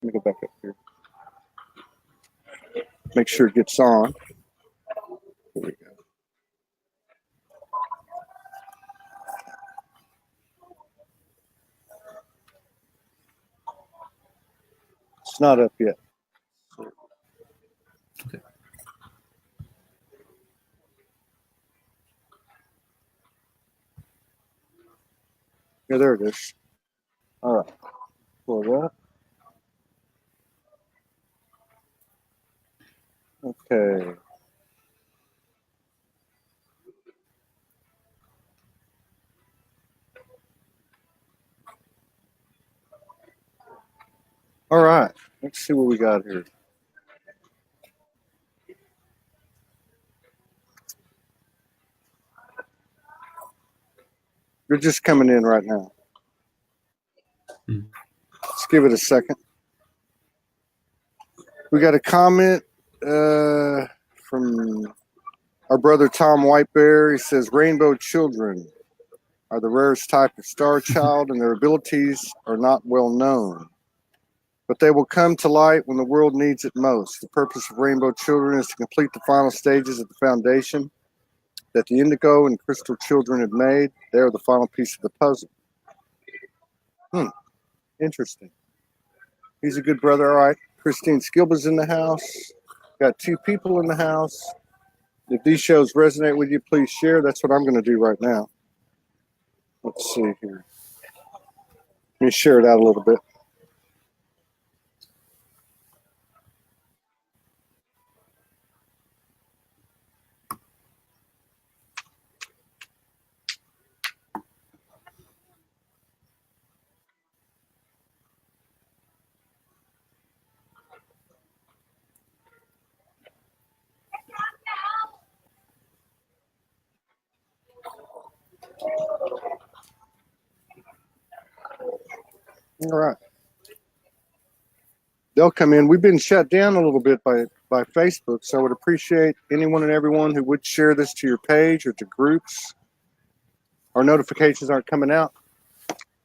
Let me go back up here. Make sure it gets on. Here we go. It's not up yet. Okay. Yeah, there it is. All right. Pull that. Okay. All right. Let's see what we got here. You're just coming in right now. Let's give it a second. We got a comment from our brother Tom Whitebear. He says, rainbow children are the rarest type of star child and their abilities are not well known. But they will come to light when the world needs it most. The purpose of rainbow children is to complete the final stages of the foundation that the indigo and crystal children have made. They are the final piece of the puzzle. Interesting. He's a good brother. All right. Christine Skilba's in the house. Got 2 people in the house. If these shows resonate with you, please share. That's what I'm going to do right now. Let's see here. Let me share it out a little bit. All right. They'll come in. We've been shut down a little bit by Facebook, so I would appreciate anyone and everyone who would share this to your page or to groups. Our notifications aren't coming out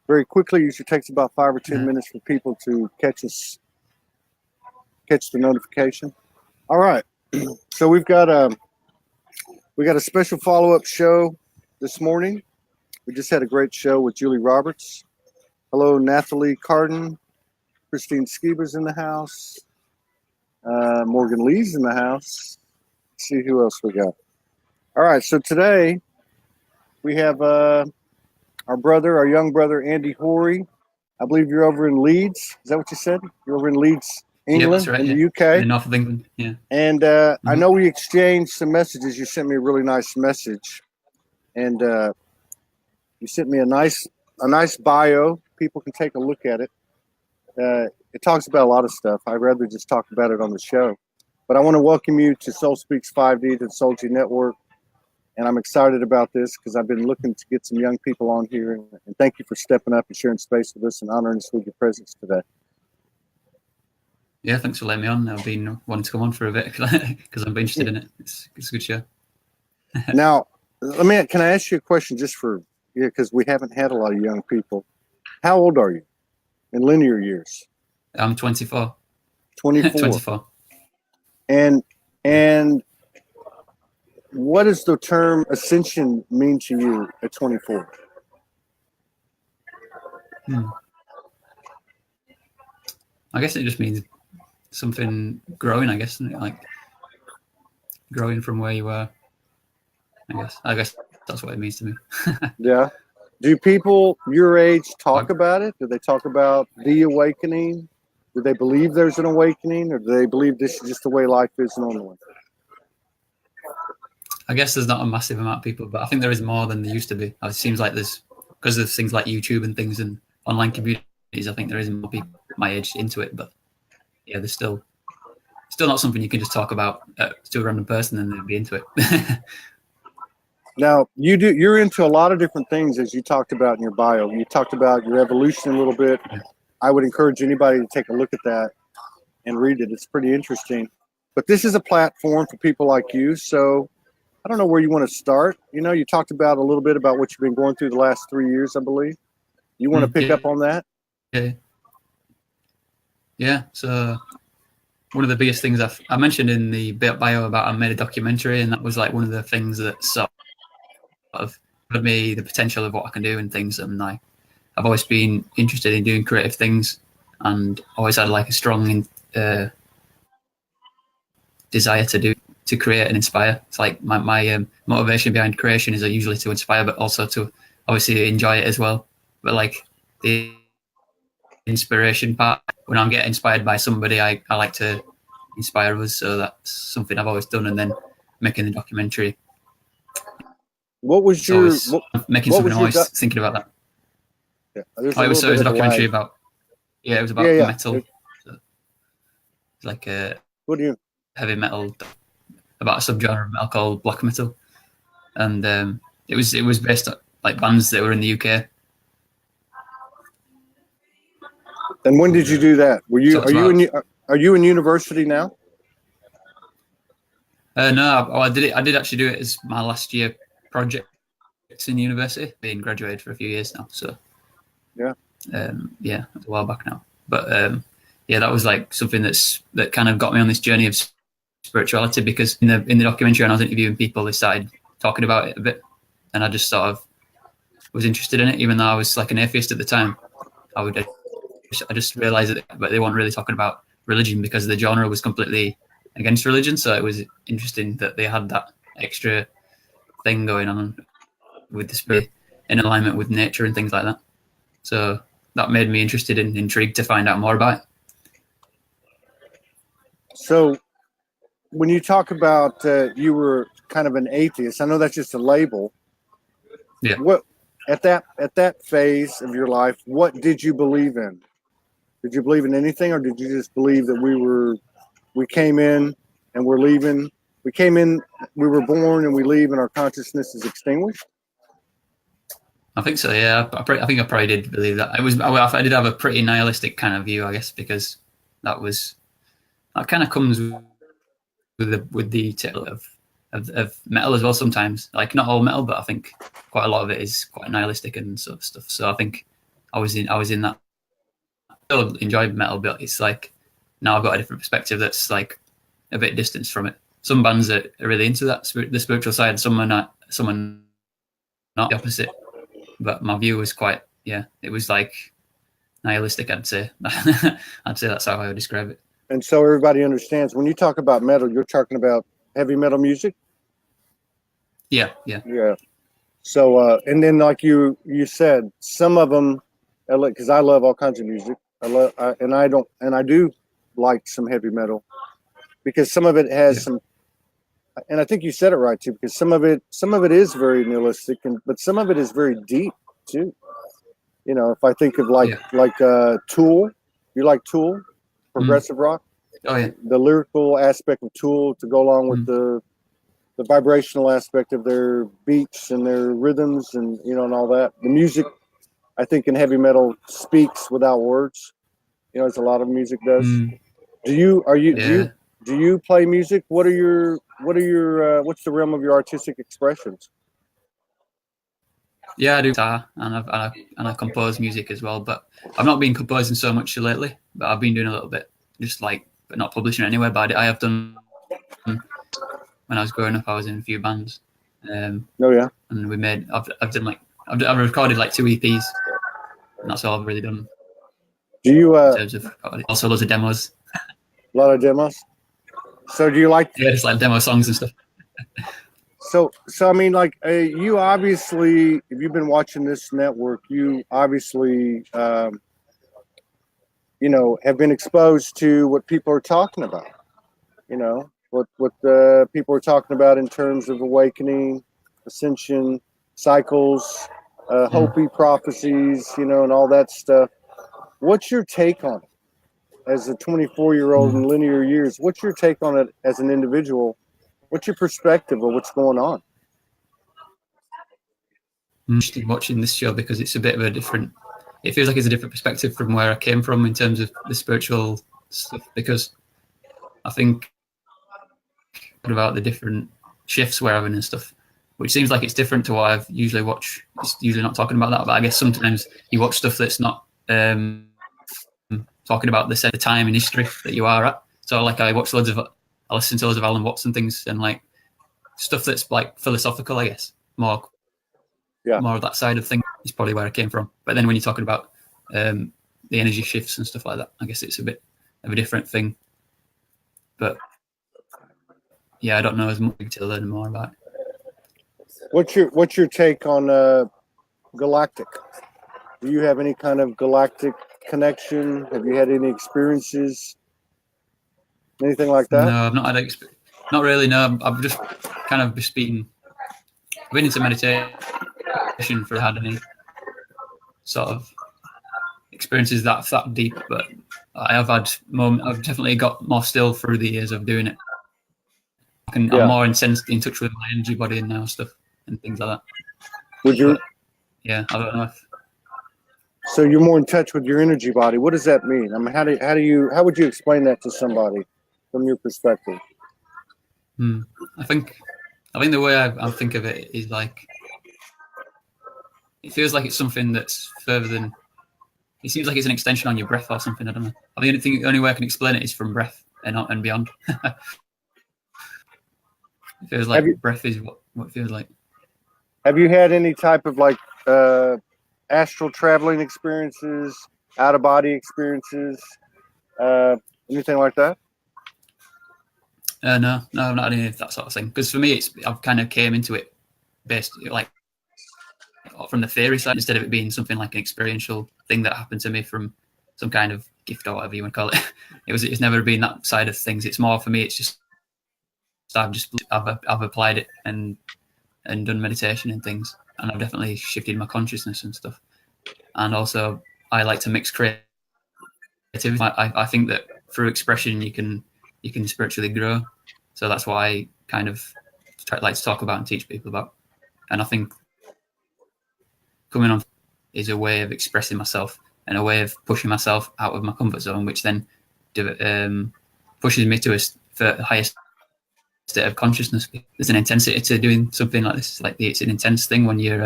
very quickly. It usually takes about 5 or 10 minutes for people to catch the notification. All right. So we got a special follow-up show this morning. We just had a great show with Julie Roberts. Hello, Nathalie Carden. Christine Skiba's in the house. Morgan Lee's in the house. Let's see who else we got. All right, so today we have our young brother, Andy Horry. I believe you're over in Leeds. Is that what you said? You're over in Leeds, England, right, in the UK? In the north of England, yeah. And I know we exchanged some messages. You sent me a really nice message. And you sent me a nice bio. People can take a look at it. It talks about a lot of stuff. I'd rather just talk about it on the show. But I want to welcome you to SoulSpeaks 5D, to the Soulgy Network. And I'm excited about this because I've been looking to get some young people on here. And thank you for stepping up and sharing space with us and honoring us with your presence today. Yeah, thanks for letting me on. I've been wanting to come on for a bit because I'm interested in it. It's a good show. Now, can I ask you a question just because we haven't had a lot of young people. How old are you in linear years? I'm 24. 24. 24. And what does the term ascension mean to you at 24? I guess it just means something growing, I guess, isn't it? Like growing from where you were. I guess that's what it means to me. Yeah. Do people your age talk about it? Do they talk about the awakening? Do they believe there's an awakening, or do they believe this is just the way life is normally? I guess there's not a massive amount of people, but I think there is more than there used to be. It seems like because of things like YouTube and things and online communities, I think there is more people my age into it. But yeah, there's still not something you can just talk about to a random person and they'd be into it. Now, you're into a lot of different things, as you talked about in your bio. You talked about your evolution a little bit. Yeah. I would encourage anybody to take a look at that and read it. It's pretty interesting. But this is a platform for people like you. So I don't know where you want to start. You talked about a little bit about what you've been going through the last 3 years, I believe. You want to pick up on that? Yeah. Yeah, so one of the biggest things I mentioned in the bio about I made a documentary, and that was like one of the things that sort of showed me the potential of what I can do and things. And I've always been interested in doing creative things, and always had like a strong desire to create and inspire. It's like my motivation behind creation is usually to inspire, but also to obviously enjoy it as well. But like the inspiration part, when I'm getting inspired by somebody, I like to inspire others. So that's something I've always done. And then making the documentary, What was your always making something. I'm always thinking about that. Yeah, it was a documentary about it was about metal. So it's like a heavy metal, about a subgenre of metal called black metal, and it was based on like bands that were in the UK. And when did you do that? Are you in university now? No, I did actually do it as my last year project in university. Being graduated for a few years now, so yeah, yeah, it was a while back now. But yeah, that was like something that kind of got me on this journey of spirituality, because in the documentary, when I was interviewing people, they started talking about it a bit, and I just sort of was interested in it, even though I was like an atheist at the time. I just realized that, but they weren't really talking about religion because the genre was completely against religion. So it was interesting that they had that extra thing going on with the spirit in alignment with nature and things like that. So that made me interested and intrigued to find out more about it. So when you talk about you were kind of an atheist, I know that's just a label. Yeah. What at that phase of your life, what did you believe in? Did you believe in anything, or did you just believe that we came in and we're leaving? We came in, we were born, and we leave, and our consciousness is extinguished? I think so. Yeah, I think I probably did believe that. I did have a pretty nihilistic kind of view, I guess, because that kind of comes with the tale of metal as well. Sometimes, like not all metal, but I think quite a lot of it is quite nihilistic and sort of stuff. So I think I was in that. I still enjoy metal, but it's like now I've got a different perspective that's like a bit distant from it. Some bands are really into that the spiritual side. Some are not. Some are not. The opposite. But my view was quite, it was like nihilistic, I'd say. I'd say that's how I would describe it. And so everybody understands, when you talk about metal, you're talking about heavy metal music? Yeah. So, and then like you said, some of them, because I love all kinds of music. I do like some heavy metal, because some of it has some, and I think you said it right too, because some of it is very nihilistic, but some of it is very deep too. You know, if I think of like Tool, you like Tool, progressive rock? Oh yeah. The lyrical aspect of Tool to go along with the vibrational aspect of their beats and their rhythms and and all that. The music, I think, in heavy metal speaks without words. As a lot of music does. Do you play music? What's the realm of your artistic expressions? Yeah, I do guitar, and I compose music as well. But I've not been composing so much lately. But I've been doing a little bit, just like, but not publishing it anywhere. But I have done. When I was growing up, I was in a few bands. And we made. I've recorded like 2 EPs, and that's all I've really done. Do you? In terms of also loads of demos. A lot of demos. So do you like? Yeah, just like demo songs and stuff. So I mean, like, you obviously, if you've been watching this network, you obviously, have been exposed to what people are talking about. What the people are talking about in terms of awakening, ascension, cycles, Hopi prophecies, and all that stuff. What's your take on it as a 24-year-old in linear years? What's your take on it as an individual? What's your perspective of what's going on? I'm interested in watching this show because it's a bit of a different. It feels like it's a different perspective from where I came from in terms of the spiritual stuff. Because I think about the different shifts we're having and stuff, which seems like it's different to what I've usually watched. It's usually not talking about that, but I guess sometimes you watch stuff that's not talking about the time in history that you are at. So like I listen to loads of Alan Watts and things, and like stuff that's like philosophical, I guess, more of that side of things is probably where I came from. But then when you're talking about the energy shifts and stuff like that, I guess it's a bit of a different thing. But yeah, I don't know as much to learn more about it. What's your take on galactic? Do you have any kind of galactic connection? Have you had any experiences? Anything like that? No, I've not had experience. Not really. No, I've just kind of just been into meditation for had any sort of experiences that deep, but I have had I've definitely got more still through the years of doing it. I'm more in touch with my energy body and now stuff and things like that. Would you? But, yeah, I don't know if. So you're more in touch with your energy body. What does that mean? I mean, how would you explain that to somebody from your perspective? I think the way I think of it is like it feels like it's something that's further than. It seems like it's an extension on your breath or something. I don't know. I think the only way I can explain it is from breath and beyond. It feels like breath is what it feels like. Have you had any type of like astral traveling experiences, out of body experiences, anything like that? No, I've not had any of that sort of thing. Because for me, I've kind of came into it based like from the theory side instead of it being something like an experiential thing that happened to me from some kind of gift or whatever you want to call it. It's never been that side of things. It's more for me. It's just I've applied it and done meditation and things, and I've definitely shifted my consciousness and stuff. And also, I like to mix creativity. I think that through expression you can spiritually grow. So that's what I kind of like to talk about and teach people about. And I think coming on is a way of expressing myself and a way of pushing myself out of my comfort zone, which then pushes me to a higher state of consciousness. There's an intensity to doing something like this. Like it's an intense thing when you're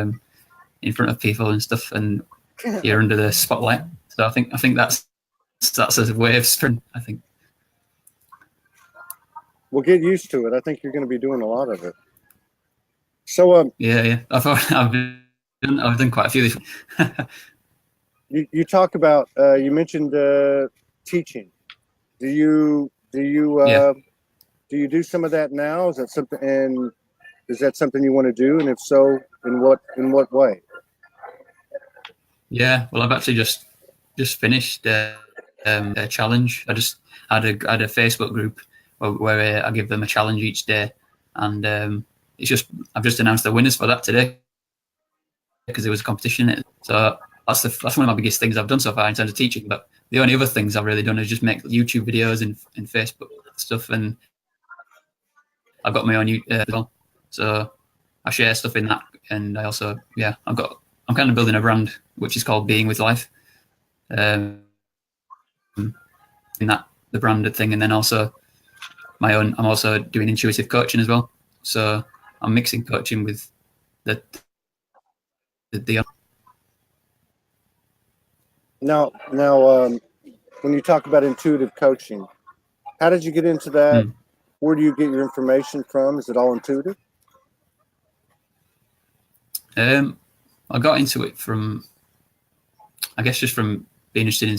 in front of people and stuff, and you're under the spotlight. So I think that's a way of strength, I think. Well, get used to it. I think you're going to be doing a lot of it. So yeah, I've done quite a few. You talk about you mentioned teaching. Do you do some of that now? Is that something? And is that something you want to do? And if so, in what way? Yeah, well, I've actually just finished a challenge. I just had a Facebook group where I give them a challenge each day, and I've just announced the winners for that today because there was a competition in it. So that's one of my biggest things I've done so far in terms of teaching. But the only other things I've really done is just make YouTube videos and Facebook stuff, and I've got my own YouTube channel, so I share stuff in that. And I also, I'm kind of building a brand which is called Being with Life. In that the branded thing, and then also my own. I'm also doing intuitive coaching as well. So I'm mixing coaching with the Now, when you talk about intuitive coaching, how did you get into that? Where do you get your information from? Is it all intuitive? I got into it from, I guess, just from being interested in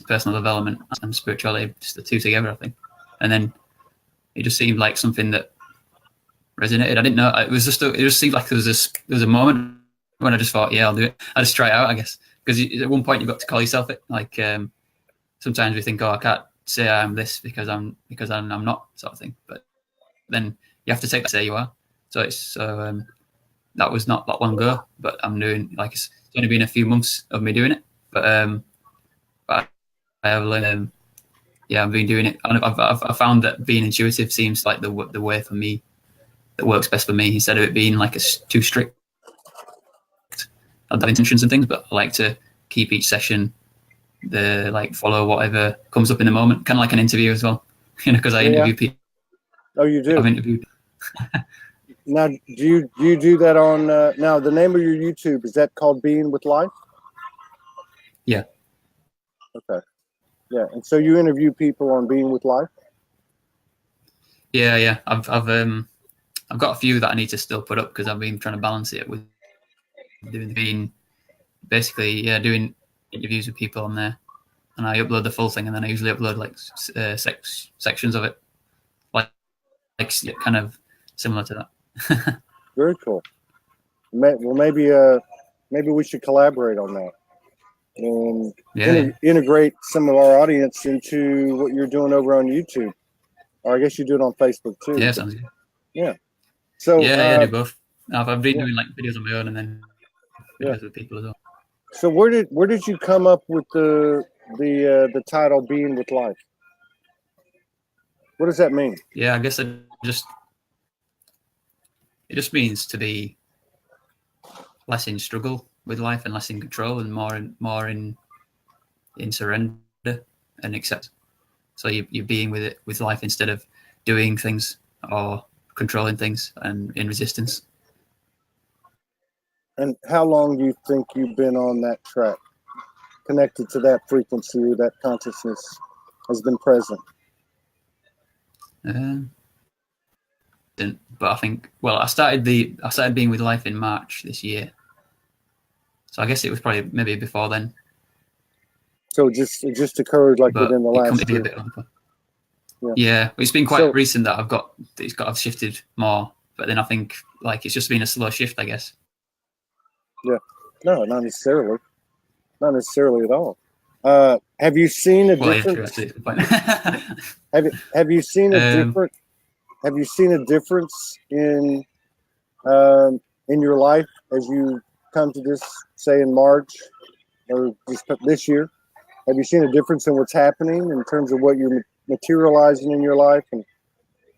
personal development and spirituality, just the two together, I think. And then it just seemed like something that resonated. I didn't know. It just seemed like there was a moment when I just thought, yeah, I'll do it. I'll just try it out, I guess. Because at one point you've got to call yourself it. Like sometimes we think, I can't say I'm this because I'm not, sort of thing. But then you have to take that say you are. So that was not that long ago, but I'm doing, like, it's only been a few months of me doing it. But I have learned, I've been doing it. I've found that being intuitive seems like the way for me that works best for me, instead of it being like too strict. I have intentions and things, but I like to keep each session follow whatever comes up in the moment, kind of like an interview as well, because I interview people. Oh, you do? I've interviewed. Now, do you do that on? Now, the name of your YouTube, is that called Being with Life? Yeah. Okay. Yeah. And so you interview people on Being with Life? Yeah. I've got a few that I need to still put up because I've been trying to balance it with doing doing interviews with people on there, and I upload the full thing, and then I usually upload like sections of it, like kind of similar to that. Very cool. Well, maybe we should collaborate on that and integrate some of our audience into what you're doing over on YouTube, or I guess you do it on Facebook too. Yeah, sounds good. Yeah. So I do both. I've been doing like videos on my own and then videos with people as well. So where did you come up with the title Being with Life? What does that mean? Yeah, I guess it just means to be less in struggle with life and less in control and more in surrender and accept. So you're being with it, with life, instead of doing things or controlling things and in resistance. And how long do you think you've been on that track, connected to that frequency, that consciousness has been present? But I think, well, I started being with life in March this year, so I guess it was probably maybe before then. So it just occurred like within the last year. Yeah, it's been quite recent that I've shifted more, but then I think like it's just been a slow shift, I guess. Yeah, no, not necessarily at all. Have you seen a difference? Have you seen a different? Have you seen a difference in your life as you come to this, say in March or this year? Have you seen a difference in what's happening in terms of what you're materializing in your life,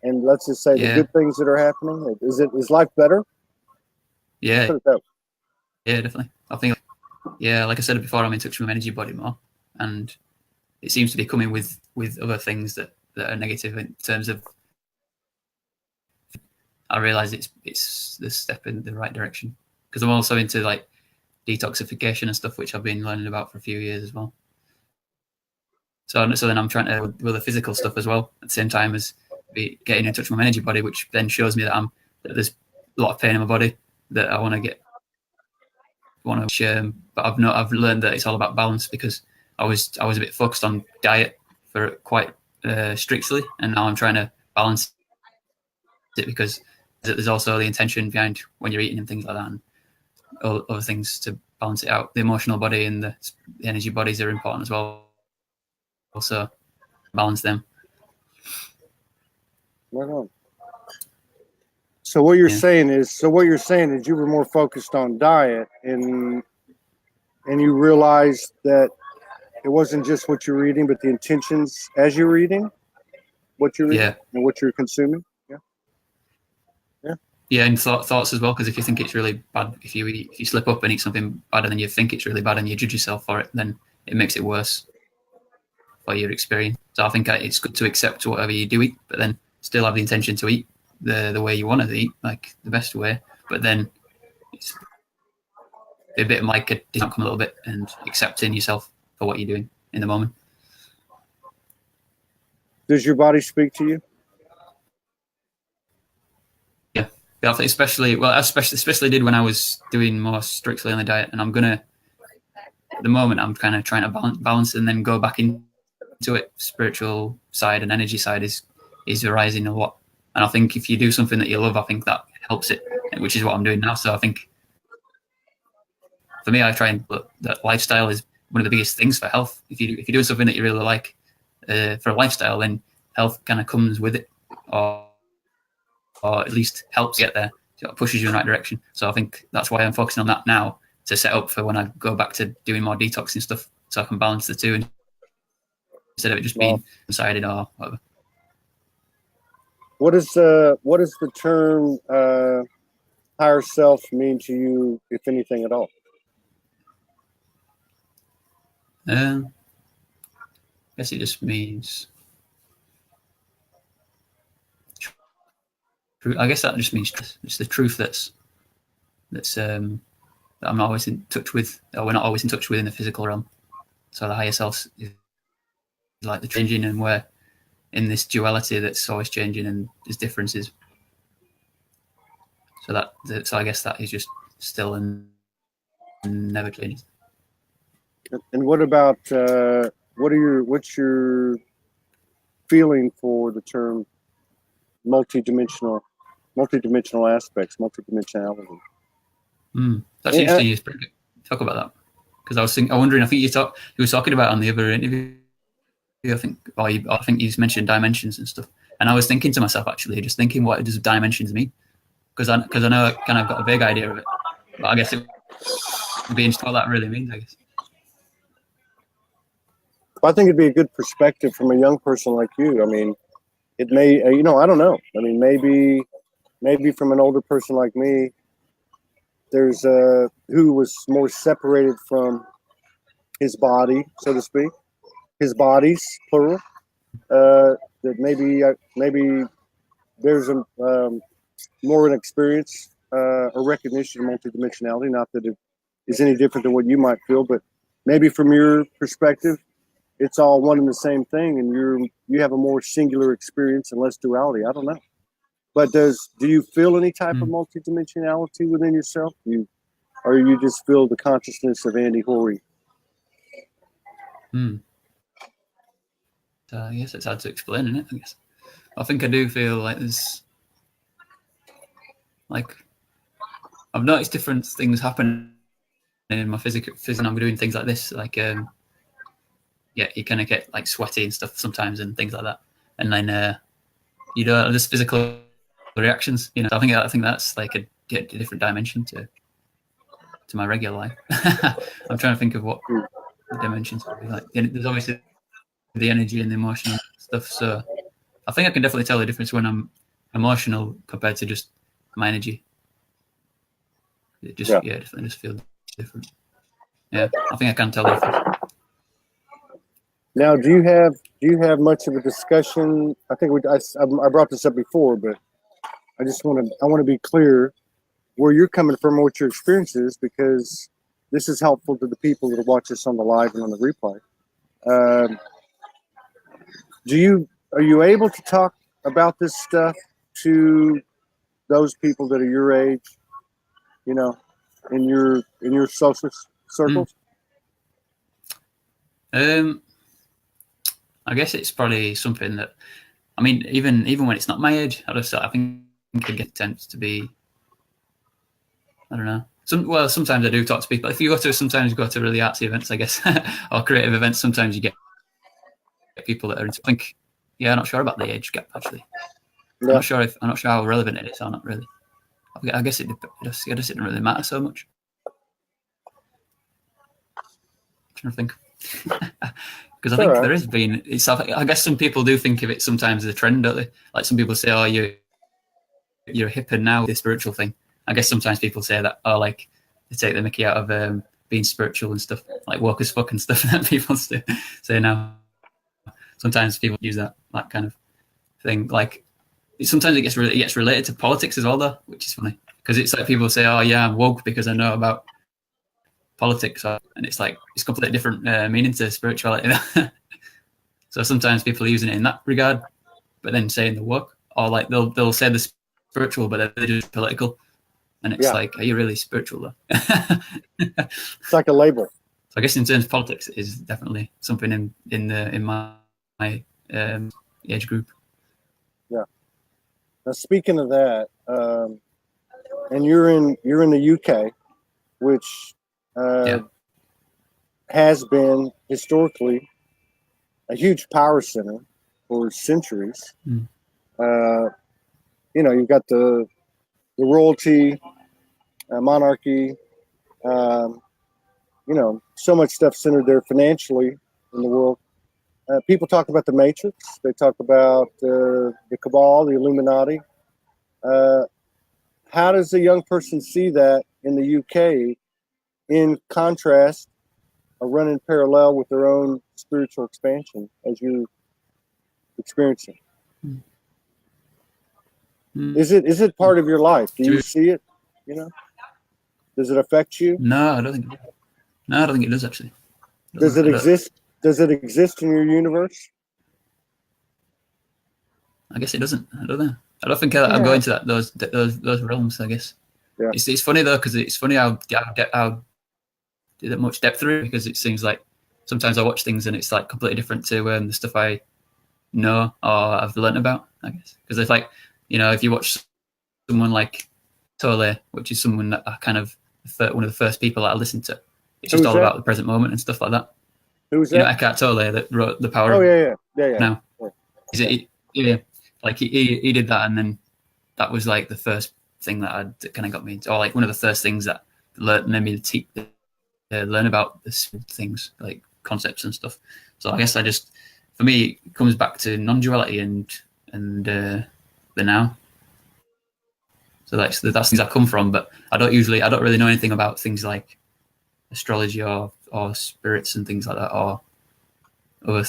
and let's just say the good things that are happening? Is life better? Yeah, definitely. I think, like I said before, I'm in touch with my energy body more, and it seems to be coming with other things that are negative in terms of. I realize it's the step in the right direction, because I'm also into like detoxification and stuff, which I've been learning about for a few years as well. So then I'm trying to with the physical stuff as well at the same time as getting in touch with my energy body, which then shows me that there's a lot of pain in my body that I want to share. But I've learned that it's all about balance, because I was a bit focused on diet for quite strictly, and now I'm trying to balance it, because there's also the intention behind when you're eating and things like that, and other things to balance it out. The emotional body and the energy bodies are important as well. Also, balance them. Right on. So what you're saying is you were more focused on diet, and you realized that it wasn't just what you're eating, but the intentions as you're eating, what you're eating and what you're consuming. Yeah, and thoughts as well, because if you think it's really bad, if you slip up and eat something bad and then you think it's really bad and you judge yourself for it, then it makes it worse for your experience. So I think it's good to accept whatever you do eat, but then still have the intention to eat the way you want to eat, like the best way. But then it's a bit like a outcome a little bit, and accepting yourself for what you're doing in the moment. Does your body speak to you? Yeah, I think especially did when I was doing more strictly on the diet, and at the moment I'm kind of trying to balance and then go back into it. Spiritual side and energy side is arising a lot, and I think if you do something that you love, I think that helps it, which is what I'm doing now. So I think for me, I try and look that lifestyle is one of the biggest things for health. If you're doing something that you really like for a lifestyle, then health kind of comes with it, or at least helps get there. So it pushes you in the right direction. So I think that's why I'm focusing on that now, to set up for when I go back to doing more detoxing stuff, so I can balance the two instead of it just being decided or whatever. What does the term higher self mean to you, if anything at all? I guess it just means. I guess that just means it's the truth that's that I'm not always in touch with, or we're not always in touch with in the physical realm. So the higher self is like the changing, and we're in this duality that's always changing, and there's differences. So I guess that is just still and never changes. And what about what's your feeling for the term multidimensional aspects, multidimensionality? That's interesting. You talk about that, because I was wondering. I think you was talking about it on the other interview. I think you mentioned dimensions and stuff, and I was thinking to myself, actually, just thinking, what does dimensions mean? Because I know I kind of got a vague idea of it, but I guess it would be interesting what that really means, I guess. I think it'd be a good perspective from a young person like you. I mean, it may, I don't know. I mean, maybe from an older person like me, there's who was more separated from his body, so to speak, his bodies, plural. That maybe there's a more an experience, a recognition of multidimensionality. Not that it is any different than what you might feel, but maybe from your perspective, it's all one and the same thing, and you have a more singular experience and less duality. I don't know. But do you feel any type of multidimensionality within yourself? Or you just feel the consciousness of Andy Horry? I guess it's hard to explain, isn't it? I guess I think I do feel like there's, like, I've noticed different things happen in my physical. I'm doing things like this, like you kind of get like sweaty and stuff sometimes, and things like that, and then you know, just physical reactions. You know, I think that's like a different dimension to my regular life. I'm trying to think of what the dimensions would be like. There's obviously the energy and the emotional stuff. So I think I can definitely tell the difference when I'm emotional compared to just my energy. It just definitely just feels different. Yeah, I think I can tell the difference. Now, do you have much of a discussion? I think I brought this up before, but I want to be clear where you're coming from, what your experience is, because this is helpful to the people that watch us on the live and on the replay. Are you able to talk about this stuff to those people that are your age, you know, in your social circles? I guess it's probably something that, I mean, even when it's not my age, I think it gets tends to be, I don't know. Sometimes I do talk to people. If you sometimes you go to really artsy events, I guess, or creative events, sometimes you get people that are into, I'm not sure about the age gap, actually. Yeah. I'm not sure how relevant it is or not really. I guess it didn't really matter so much. I'm trying to think. Because I think there has been, I guess some people do think of it sometimes as a trend, don't they? Like some people say, oh, you're hipper now, the spiritual thing. I guess sometimes people say that, oh, like they take the mickey out of being spiritual and stuff, like woke as fuck and stuff that people say now. Sometimes people use that kind of thing. Like sometimes it gets related to politics as well, though, which is funny because it's like people say, oh yeah, I'm woke because I know about politics, and it's like it's completely different meaning to spirituality. So sometimes people are using it in that regard, but then saying the woke, or like they'll say the spiritual, but they're just political, and it's like, are you really spiritual though? It's like a label. So I guess in terms of politics, it is definitely something in my age group. Yeah. Now speaking of that, and you're in the UK, which has been historically a huge power center for centuries. You know, you've got the royalty, monarchy, you know, so much stuff centered there financially in the world. People talk about the Matrix. They talk about the Cabal, the Illuminati. How does a young person see that in the UK in contrast or running parallel with their own spiritual expansion as you experience it? Is it part of your life? Do you see it? You know, does it affect you? No, I don't think it does actually. Does it exist? Does it exist in your universe? I guess it doesn't. I don't know. I don't think I'm going to those realms. I guess. Yeah. It's funny though, because it's funny how much depth through it, because it seems like sometimes I watch things and it's like completely different to the stuff I know or I've learned about. I guess because it's like, you know, if you watch someone like Tole, which is someone that I kind of one of the first people that I listened to. It's just all about the present moment and stuff like that. Who's that? You know, Eckhart Tolle that wrote The Power. Oh yeah. Now, yeah, like he did that, and then that was like the first thing that kind of got me into, or like one of the first things that made me learn about this things like concepts and stuff. So I guess for me, it comes back to non-duality and the now. So that's things I come from, but I don't really know anything about things like astrology or spirits and things like that, or other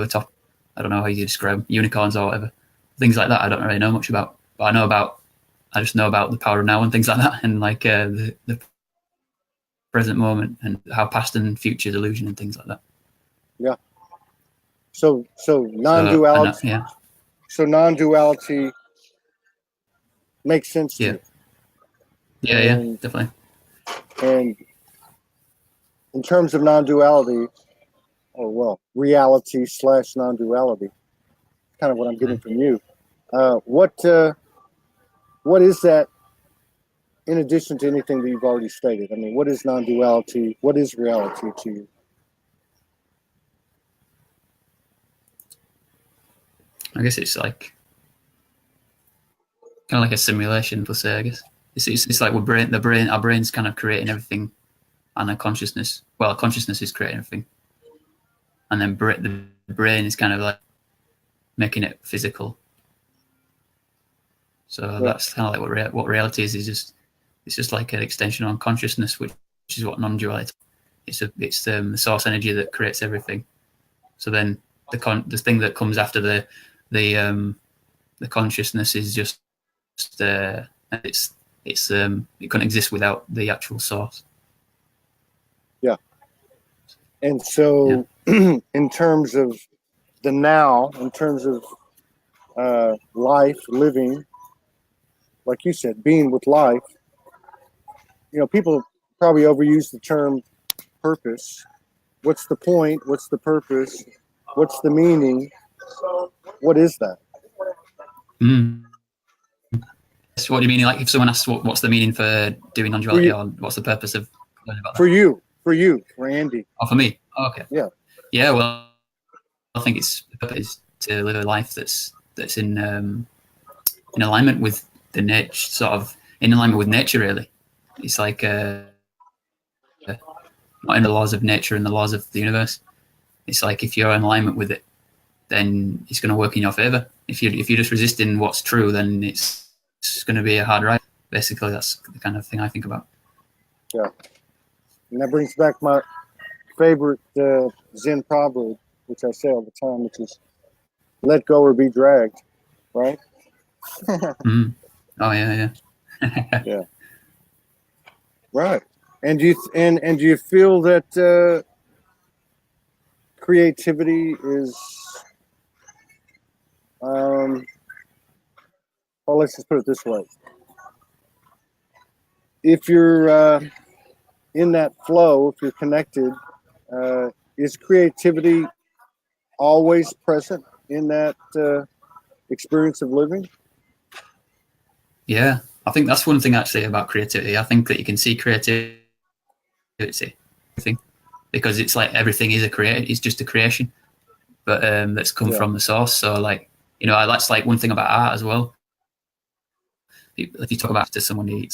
top. I don't know how you describe unicorns or whatever, things like that. I don't really know much about, but I just know about the power of now and things like that, and like the present moment and how past and future is illusion and things like that. Yeah. So non-duality. So non-duality makes sense to you. Yeah, definitely. And in terms of non-duality, reality / non-duality, kind of what I'm getting from you. What is that in addition to anything that you've already stated? I mean, what is non-duality? What is reality to you? I guess it's like kind of like a simulation per se. I guess it's like our brain's kind of creating everything, and a consciousness. Well, consciousness is creating everything, and then the brain is kind of like making it physical. So that's kind of like what reality is. It's just like an extension on consciousness, which is what non-duality. It's the source energy that creates everything. So then the thing that comes after the consciousness is just it couldn't exist without the actual source. Yeah. And so in terms of the now, in terms of life, living, like you said, being with life, you know, people probably overuse the term purpose. What's the point? What's the purpose? What's the meaning? What is that? So what do you mean? Like if someone asks what's the meaning for doing non-duality, or what's the purpose of learning about that? For Andy. Oh, for me? Oh, okay. Yeah. Well, I think the purpose is to live a life that's in alignment with the nature, sort of in alignment with nature. Really, it's like not in the laws of nature and the laws of the universe. It's like if you're in alignment with it, then it's going to work in your favor. If you're just resisting what's true, then it's going to be a hard ride. Basically, that's the kind of thing I think about. Yeah, and that brings back my favorite Zen proverb, which I say all the time, which is "Let go or be dragged." Right? Oh yeah. Yeah. Right. And do you feel that creativity is let's just put it this way. If you're in that flow, if you're connected, is creativity always present in that experience of living? Yeah, I think that's one thing actually about creativity. I think that you can see creativity because it's like everything is it's just a creation, but that's come from the source. So like, you know, that's like one thing about art as well. If you talk about it to somebody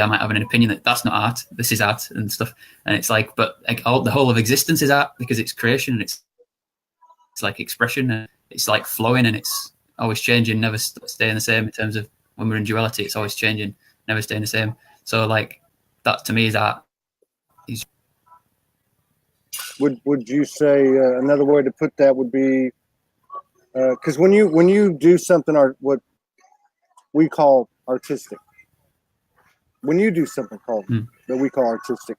I might have an opinion that that's not art, this is art and stuff. And it's like, but like the whole of existence is art because it's creation and it's like expression and it's like flowing and it's always changing, never staying the same in terms of when we're in duality, it's always changing, never staying the same. So like that to me is art. Would you say another way to put that would be because when you do something what we call artistic, when you do something called that we call artistic,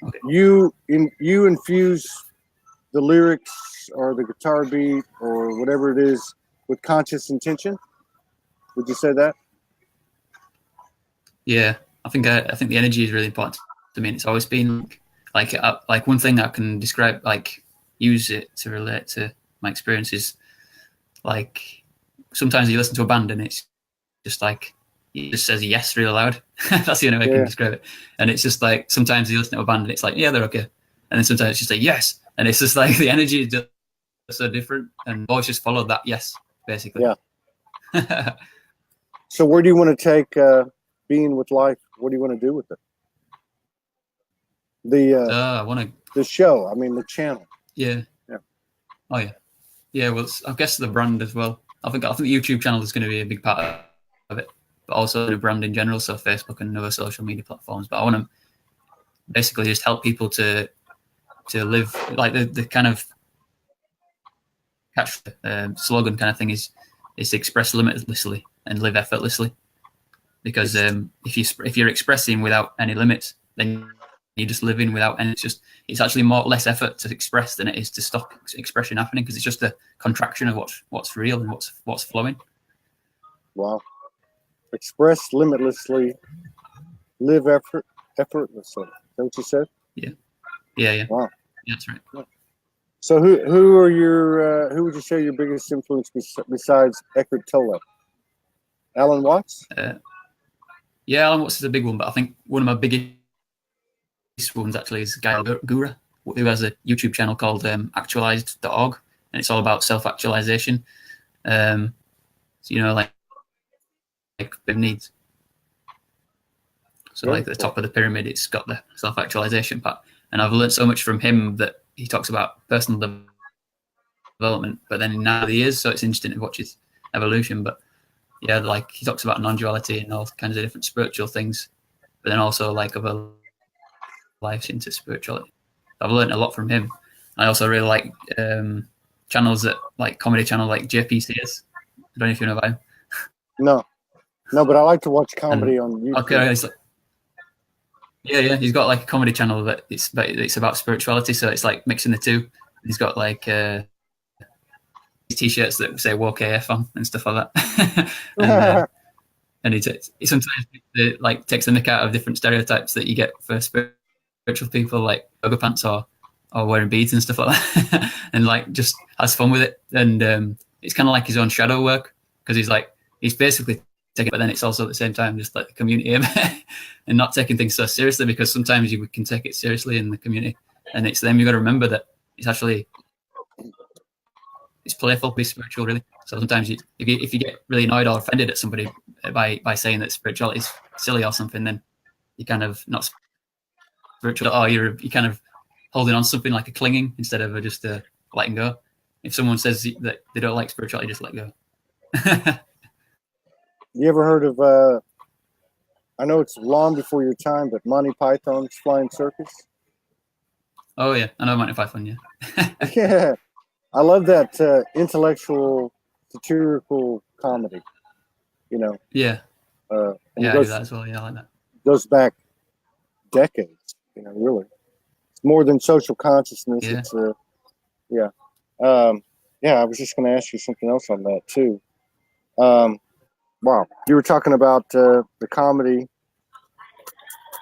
Okay. you infuse the lyrics or the guitar beat or whatever it is with conscious intention. Would you say that? Yeah, I think the energy is really important to me. And it's always been like one thing that I can describe, like use it to relate to my experiences. Like sometimes you listen to a band and it's just like it just says yes real loud. That's the only way I can describe it. And it's just like sometimes you listen to a band and it's like, yeah, they're okay. And then sometimes it's just like yes, and it's just like the energy is just so different, and always just follow that yes, basically. Yeah. So where do you want to take being with life? What do you want to do with it? I want to. The show. I mean, the channel. Yeah. Yeah. Oh yeah. Yeah. Well, I guess the brand as well. I think the YouTube channel is going to be a big part of it, but also the brand in general. So Facebook and other social media platforms. But I want to basically just help people to live like the kind of catch slogan kind of thing is express limitlessly and live effortlessly. Because if you're expressing without any limits, then you're just living without, and it's actually less effort to express than it is to stop expression happening, because it's just a contraction of what's real and what's flowing. Wow. Express limitlessly, live effortlessly. Is that what you said? Yeah. Wow. Yeah, that's right. Yeah. So who are your who would you say your biggest influence besides Eckhart Tolle? Alan Watts? Yeah, Alan Watts is a big one, but I think one of my biggest ones actually is Gail Gura, who has a YouTube channel called actualized.org, and it's all about self-actualization. So, like big needs. So like the top of the pyramid, it's got the self-actualization part. And I've learned so much from him that he talks about personal development, but then now the years, so it's interesting to watch his evolution. But yeah, like he talks about non-duality and all kinds of different spiritual things, but then also like other lives into spirituality. I've learned a lot from him. I also really like channels that like comedy channel like JPCS. I don't know if you know about him. No, but I like to watch comedy on YouTube. Okay, yeah, he's got like a comedy channel that it's about spirituality, so it's like mixing the two. He's got like t-shirts that say "Woke AF" on and stuff like that. and he sometimes like takes the mick out of different stereotypes that you get for spiritual people, like yoga pants or wearing beads and stuff like that, and like just has fun with it. And it's kind of like his own shadow work, because he's basically taking it, but then it's also at the same time just like the community and not taking things so seriously, because sometimes you can take it seriously in the community, and it's then you got to remember that it's playful, be spiritual, really. So sometimes if you get really annoyed or offended at somebody by saying that spirituality is silly or something, then you're kind of not spiritual, or you're kind of holding on to something, like a clinging instead of just letting go. If someone says that they don't like spirituality, just let go. You ever heard of I know it's long before your time, but Monty Python's Flying Circus? Oh yeah, I know Monty Python. Yeah. Yeah, I love that intellectual, satirical comedy. Yeah. And I do that as well. Yeah, I like that. Goes back decades. Really, it's more than social consciousness. Yeah. It's yeah. I was just going to ask you something else on that too. Wow, you were talking about the comedy.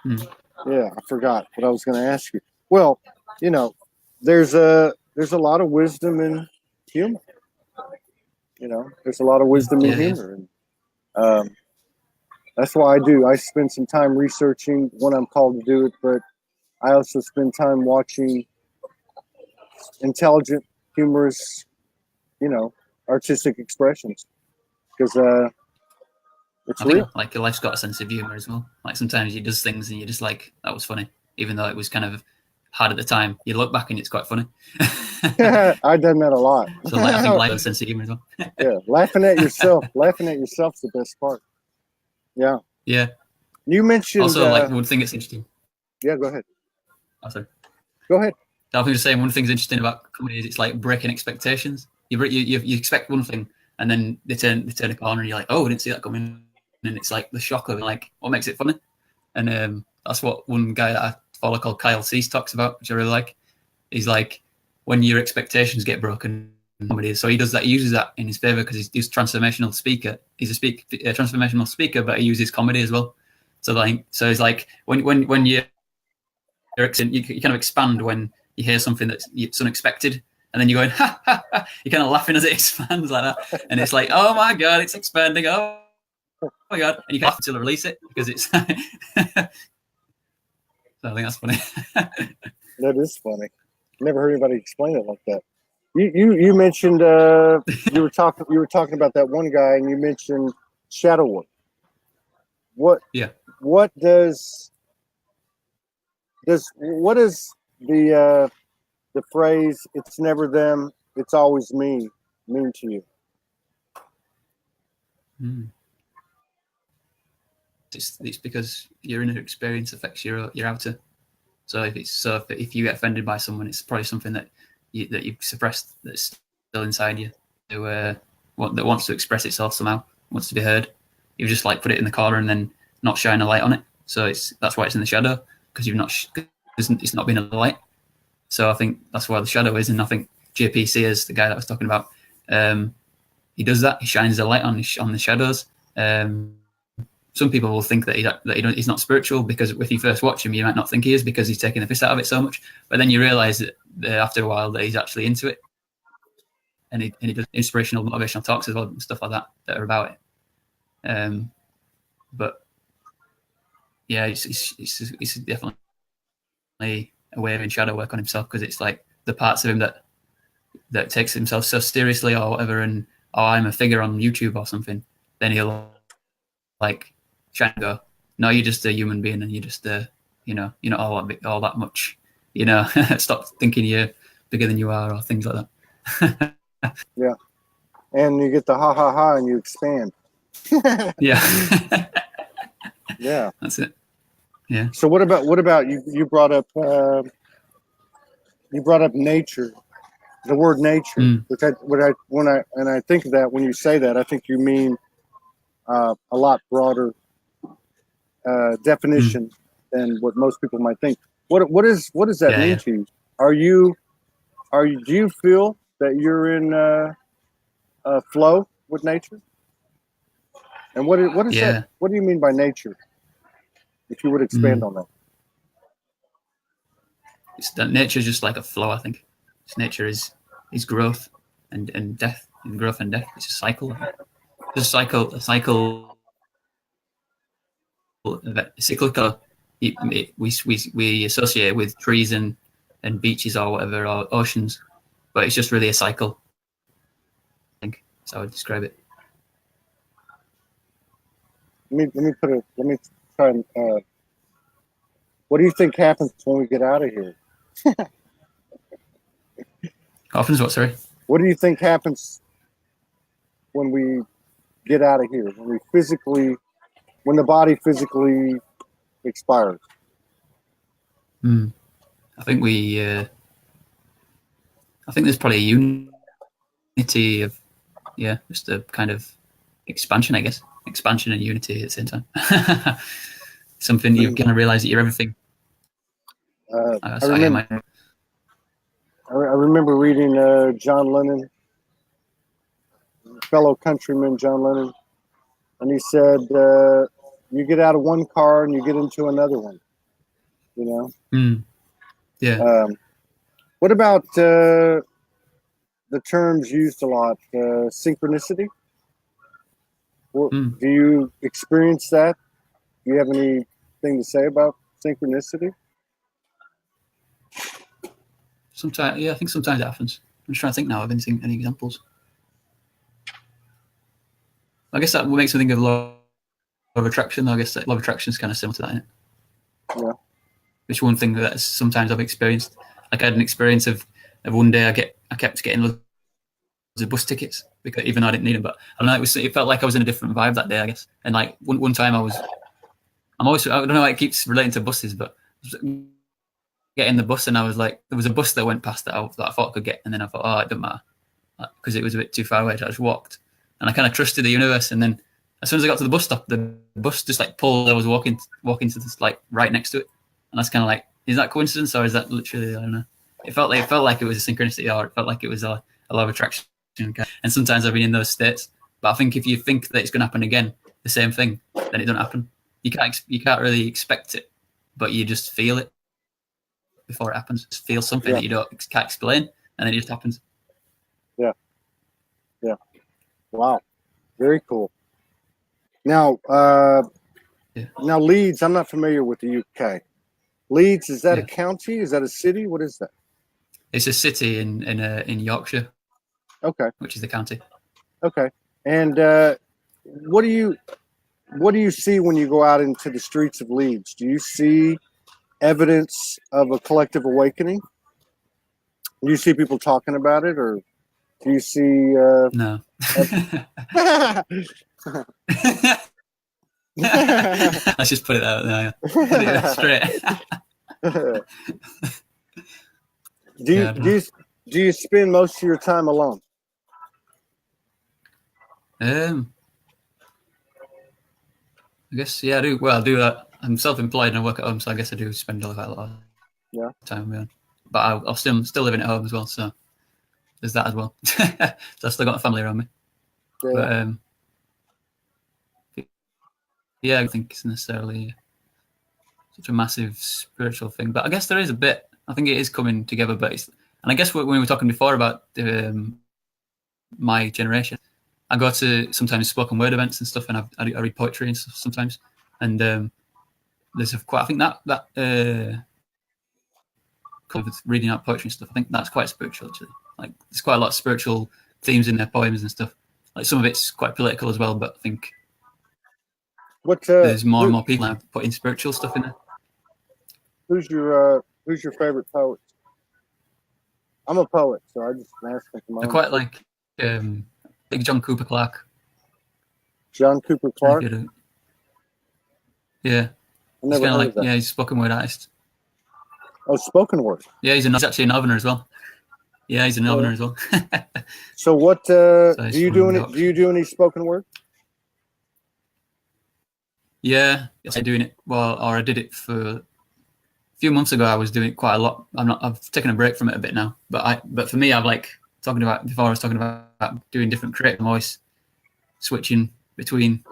Yeah, I forgot what I was going to ask you. Well, there's a lot of wisdom in humor. There's a lot of wisdom in humor, and that's why I spend some time researching when I'm called to do it, but I also spend time watching intelligent, humorous, artistic expressions, because it's real. Think like your life's got a sense of humor as well. Like sometimes you does things and you're just like, that was funny, even though it was kind of hard at the time. You look back and it's quite funny. I've done that a lot. So I think life has a sense of humor as well. Yeah, laughing at yourself's the best part. Yeah. Yeah. You mentioned also like one thing that's interesting. Yeah, go ahead. Oh, sorry. Go ahead. I was just saying one thing's interesting about comedy is it's like breaking expectations. You expect one thing and then they turn a corner and you're like, oh, I didn't see that coming. And it's like the shock of like what makes it funny. And that's what one guy that I follower called Kyle Cease talks about, which I really like. He's like, when your expectations get broken, so he does that. He uses that in his favor because he's transformational speaker. He's a transformational speaker, but he uses comedy as well. So he's like, when you kind of expand when you hear something that's unexpected, and then you're going, ha, ha, ha. You're kind of laughing as it expands like that, and it's like, oh my god, it's expanding. Oh my god, and you can't laugh until I release it because it's. So I think that's funny. That is funny. Never heard anybody explain it like that. You mentioned you were talking about that one guy, and you mentioned shadow work. What does the phrase "it's never them, it's always me" mean to you? It's because your inner experience affects your outer. So if you get offended by someone, it's probably something that you've suppressed that's still inside you, that wants to express itself somehow, wants to be heard. You just like put it in the corner and then not shine a light on it. So that's why it's in the shadow, because it's not been a light. So I think that's why the shadow is, and I think JPC is the guy that I was talking about. He does that. He shines a light on the shadows. Some people will think that he's not spiritual, because if you first watch him, you might not think he is, because he's taking the piss out of it so much. But then you realise that after a while that he's actually into it, and he does inspirational, motivational talks as well and stuff like that are about it. But yeah, it's definitely a way of in shadow work on himself, because it's like the parts of him that takes himself so seriously or whatever, and I'm a figure on YouTube or something. Then he'll like try and go, no, you're just a human being, and you're just you're not all that much, stop thinking you're bigger than you are, or things like that. Yeah, and you get the ha ha ha, and you expand. Yeah. Yeah, that's it. Yeah. So what about you? You brought up nature, the word nature, which when I think of that, when you say that, I think you mean a lot broader definition than what most people might think. What does that mean to you? Do you feel that you're in a flow with nature? And what is that? What do you mean by nature? If you would expand on that. It's that nature is just like a flow, I think. Nature is growth and death, and growth and death. It's a cycle. It's a cycle cyclical. We associate it with trees and beaches or whatever, or oceans, but it's just really a cycle. I think that's how I would describe it. Let me try and. What do you think happens when we get out of here? Happens what? Sorry. What do you think happens when we get out of here? When the body physically expires? I think there's probably a unity of, just a kind of expansion, I guess. Expansion and unity at the same time. Something you're going to realize that you're everything. I remember reading John Lennon, fellow countryman John Lennon, and he said, you get out of one car and you get into another one, Yeah. What about the terms used a lot, synchronicity? Do you experience that? Do you have anything to say about synchronicity? Sometimes, I think sometimes it happens. I'm just trying to think now of any examples. I guess that makes me think of law of attraction. I guess that law of attraction is kind of similar to that, isn't it? Yeah. Which one thing that sometimes I've experienced. Like I had an experience of one day I kept getting loads of bus tickets, because even though I didn't need them, but I don't know, it felt like I was in a different vibe that day, I guess. And like one time I don't know why it keeps relating to buses, but getting the bus, and I was like, there was a bus that went past that I thought I could get, and then I thought, oh, it doesn't matter, because it was a bit too far away, so I just walked, and I kind of trusted the universe. And then as soon as I got to the bus stop, the bus just like pulled. I was walking to this, like right next to it, and that's kind of like, Is that coincidence, or is that literally, I don't know. It felt like it was a synchronicity, or it felt like it was a law of attraction. And sometimes I've been in those states. But I think if you think that it's going to happen again, the same thing, then it doesn't happen. You can't really expect it, but you just feel it before it happens. Just feel something that you can't explain, and then it just happens. Yeah. Wow. Very cool. Now, now Leeds. I'm not familiar with the UK. Leeds, is that a county? Is that a city? What is that? It's a city in Yorkshire. Okay. Which is the county. Okay. And what do you see when you go out into the streets of Leeds? Do you see evidence of a collective awakening? Do you see people talking about it, or do you see? No. Let's just put it out there. Put it straight. Do you spend most of your time alone? I guess I do. Well, I do that. I'm self-employed and I work at home, so I guess I do spend a lot of time on my own. But I'll still living at home as well, so there's that as well. So I've still got a family around me. Yeah. But I don't think it's necessarily such a massive spiritual thing. But I guess there is a bit. I think it is coming together. And I guess when we were talking before about my generation, I go to sometimes spoken word events and stuff, and I read poetry and stuff sometimes. And there's I think that kind of reading out poetry and stuff, I think that's quite spiritual actually. Like there's quite a lot of spiritual themes in their poems and stuff. Like some of it's quite political as well, but I think there's more and more people now putting spiritual stuff in there. Who's your favorite poet? I'm a poet, so I just ask. I quite like John Cooper Clarke. John Cooper Clarke? Yeah. He's kind of like, he's a spoken word artist. Oh, spoken word. Yeah, he's actually a northerner as well. Yeah, he's a northerner as well. So what do you do any spoken word? Yeah, yes, I'm doing it. Well, or I did it for a few months ago. I was doing it quite a lot. I've taken a break from it a bit now. But for me, I was talking about doing different creative. I'm always switching between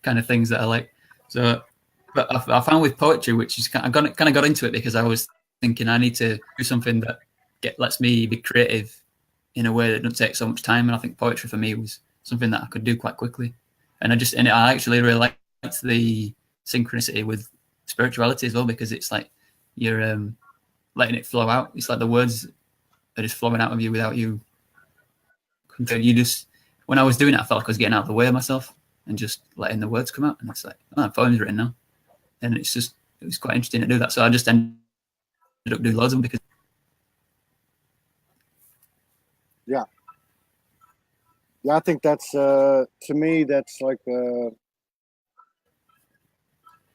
kind of things that I like. So, but I found with poetry, which is I kind of got into it because I was thinking I need to do something that lets me be creative in a way that doesn't take so much time. And I think poetry for me was something that I could do quite quickly. And I actually really liked the synchronicity with spirituality as well, because it's like you're letting it flow out. It's like the words are just flowing out of you without you. When I was doing it, I felt like I was getting out of the way of myself and just letting the words come out. And it's like, the poem's written now. And it was quite interesting to do that. So I just ended up doing loads of them because. Yeah. Yeah, I think that's, to me, that's like,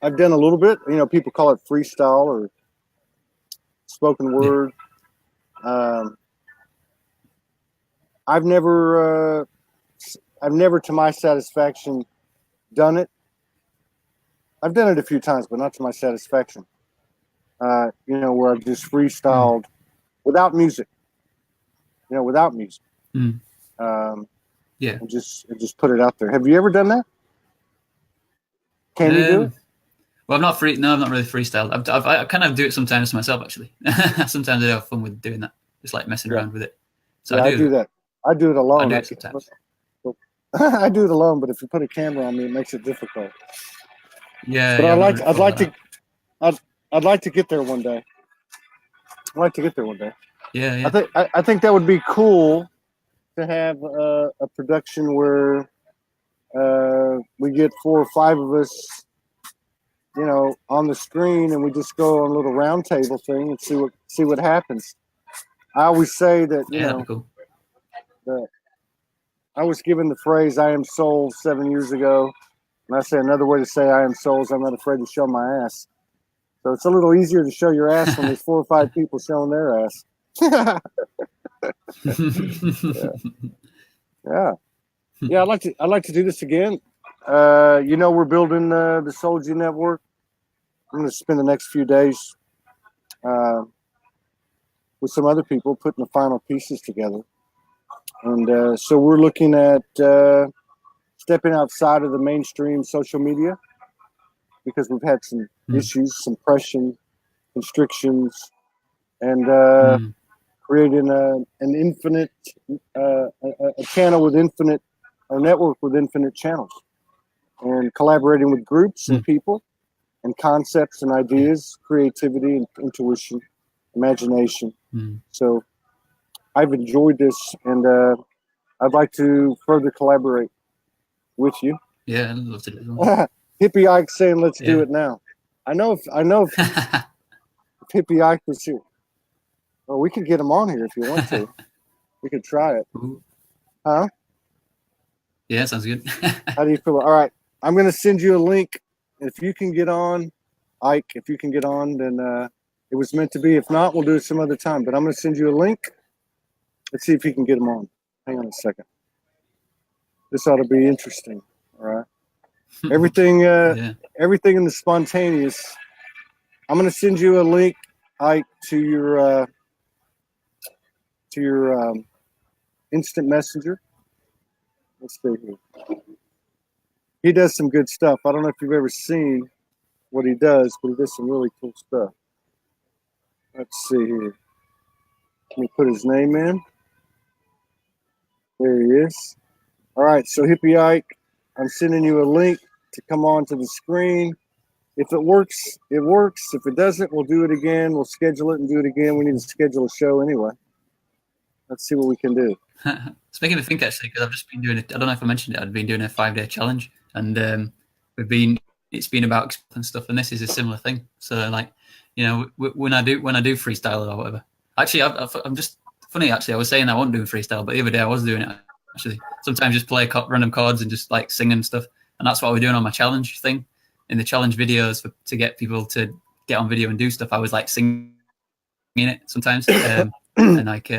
I've done a little bit, people call it freestyle or spoken word. Yeah. I've never to my satisfaction done it. I've done it a few times, but not to my satisfaction. Where I've just freestyled without music. Without music. Mm. Yeah. And just put it out there. Have you ever done that? Can you do it? Well, I'm not really freestyled. I kind of do it sometimes to myself, actually. Sometimes I have fun with doing that, just like messing around with it. So yeah, I do that. I do it alone. I do it sometimes. I do it alone, but if you put a camera on me, it makes it difficult. Yeah, but I'd like to get there one day. I'd like to get there one day. Yeah. I think that would be cool to have a production where we get 4 or 5 of us, on the screen, and we just go on a little round table thing and see what happens. I always say that that'd be cool. That I was given the phrase "I am soul" 7 years ago, and I say another way to say "I am soul" is I'm not afraid to show my ass. So it's a little easier to show your ass when there's 4 or 5 people showing their ass. Yeah. I'd like to do this again. We're building the Soulogy Network. I'm going to spend the next few days with some other people, putting the final pieces together. And so we're looking at stepping outside of the mainstream social media because we've had some issues, some pressure, constrictions, and creating an infinite, a channel with infinite, or network with infinite channels, and collaborating with groups and people and concepts and ideas, creativity and intuition, imagination. So I've enjoyed this, and I'd like to further collaborate with you. Yeah, I'd love to do it. Hippie Ike saying, "Let's do it now." I know if Hippie Ike was here. Well, we could get him on here if you want to. We could try it. Ooh. Huh? Yeah, sounds good. How do you feel? All right. I'm going to send you a link. If you can get on, Ike, if you can get on, then it was meant to be. If not, we'll do it some other time. But I'm going to send you a link. Let's see if you can get him on. Hang on a second. This ought to be interesting. All right. Everything, everything in the spontaneous. I'm going to send you a link, Ike, to your instant messenger. Let's see here. He does some good stuff. I don't know if you've ever seen what he does, but he does some really cool stuff. Let's see here. Let me put his name in. There he is. All right, so Hippie Ike, I'm sending you a link to come onto the screen. If it works, it works. If it doesn't, we'll do it again. We'll schedule it and do it again. We need to schedule a show anyway. Let's see what we can do. It's making me think, actually, because I've just been doing it. I don't know if I mentioned it. I've been doing a 5-day challenge, and it's been about and stuff, and this is a similar thing. So, like, you know, when I do freestyle or whatever. Actually, I'm just funny. Actually, I was saying I wasn't doing freestyle, but the other day I was doing it. Actually, sometimes just play random chords and just like sing and stuff, and that's what we're doing on my challenge thing. In the challenge videos to get people to get on video and do stuff, I was like singing it sometimes, and like.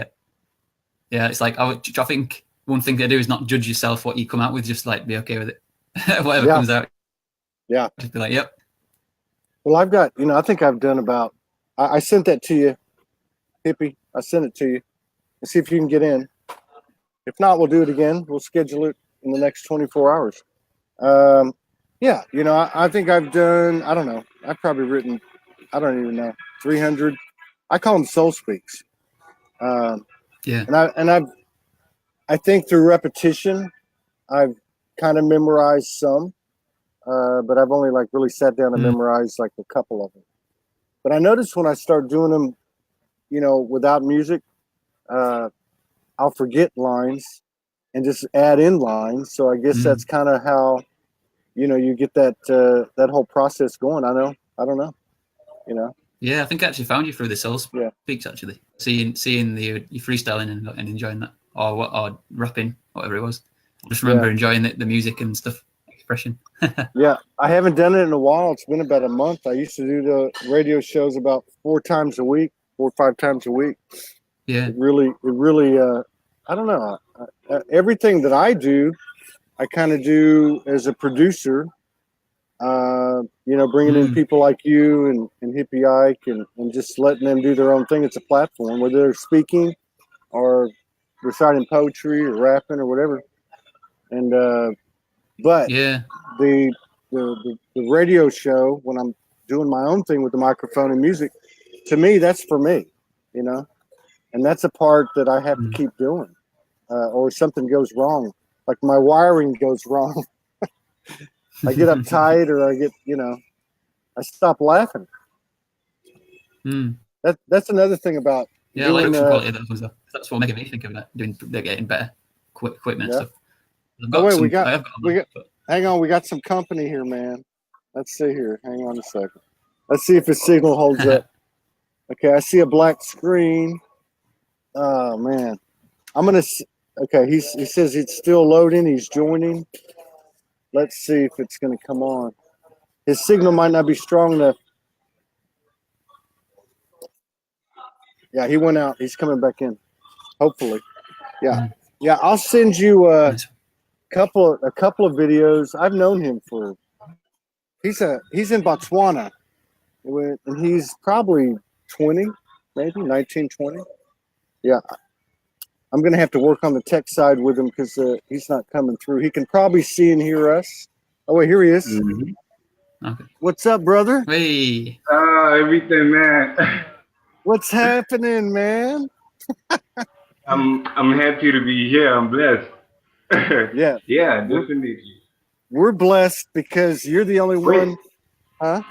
Yeah, it's like I think one thing to do is not judge yourself what you come out with, just like be okay with it. Whatever comes out. Yeah. Just be like, yep. Well, I've got, I think I've done about, I sent that to you, Hippie. I sent it to you. Let's see if you can get in. If not, we'll do it again. We'll schedule it in the next 24 hours. Yeah, I think I've done, I don't know. I've probably written, I don't even know, 300. I call them SOULSPEAKS. Yeah. And I think through repetition, I've kind of memorized some, but I've only like really sat down and memorized like a couple of them. But I noticed when I start doing them, without music, I'll forget lines and just add in lines. So I guess that's kind of how, you get that whole process going. I don't know. Yeah, I think I actually found you through the SouLSpeaks, actually. Seeing you freestyling and enjoying that, or rapping, whatever it was. I just remember enjoying the music and stuff, expression. Yeah, I haven't done it in a while. It's been about a month. I used to do the radio shows about 4 or 5 times a week. Yeah. It really, I don't know. Everything that I do, I kind of do as a producer. Bringing in people like you and Hippie Ike and just letting them do their own thing. It's a platform, whether they're speaking or reciting poetry or rapping or whatever. And but the radio show, when I'm doing my own thing with the microphone and music, to me, that's for me, and that's a part that I have to keep doing, or something goes wrong, like my wiring goes wrong. I get uptight, or I get, I stop laughing. That's another thing about I like the quality of those. That's what making me think of that. They're getting better equipment and stuff. Hang on, we got some company here, man. Let's see here. Hang on a second. Let's see if his signal holds up. Okay, I see a black screen. Oh man, okay. He says it's still loading. He's joining. Let's see if it's going to come on. His signal might not be strong enough. Yeah, he went out. He's coming back in. Hopefully. Yeah. Yeah, I'll send you a couple of videos. I've known him he's in Botswana. And he's probably 20, maybe 19, 20. Yeah. I'm going to have to work on the tech side with him because he's not coming through. He can probably see and hear us. Oh, wait, here he is. Mm-hmm. Okay. What's up, brother? Hey. Everything, man. What's happening, man? I'm happy to be here. I'm blessed. Yeah. Yeah, definitely. We're blessed because you're the only Wait. one. Huh?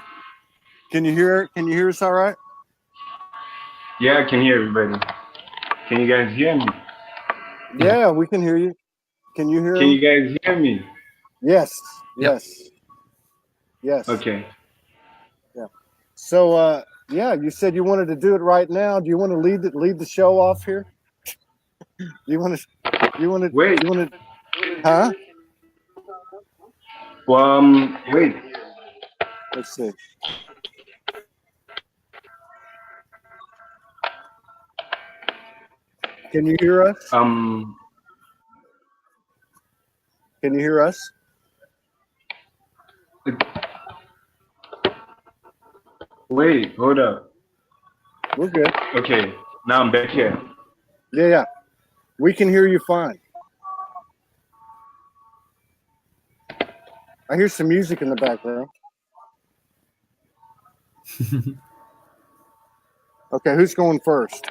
Can you hear us all right? Yeah, I can hear everybody. Can you guys hear me? Yeah, we can hear you. Can you hear Can him? you guys hear me? Yes. Yep. Yes. Okay. Yeah. So, yeah, you said you wanted to do it right now. Do you want to lead the show off here? You want to, Wait. huh? Wait. Let's see. Can you hear us? Can you hear us? Wait, hold up. We're good. Okay, now I'm back here. Yeah. We can hear you fine. I hear some music in the background. Okay, who's going first?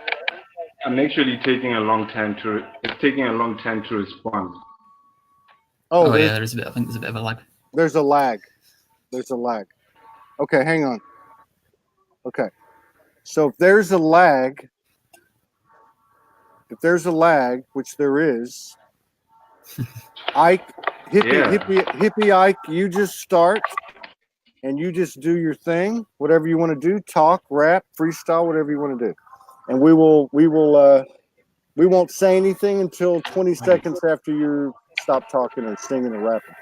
I'm actually taking a long time to. It's taking a long time to respond. Oh yeah, there is a bit. I think there's a bit of a lag. There's a lag. Okay, hang on. Okay, so if there's a lag, which there is, Ike, hippie Ike, you just start and you just do your thing, whatever you want to do, talk, rap, freestyle, whatever you want to do. And we won't say anything until 20 seconds after you stop talking or singing or rapping.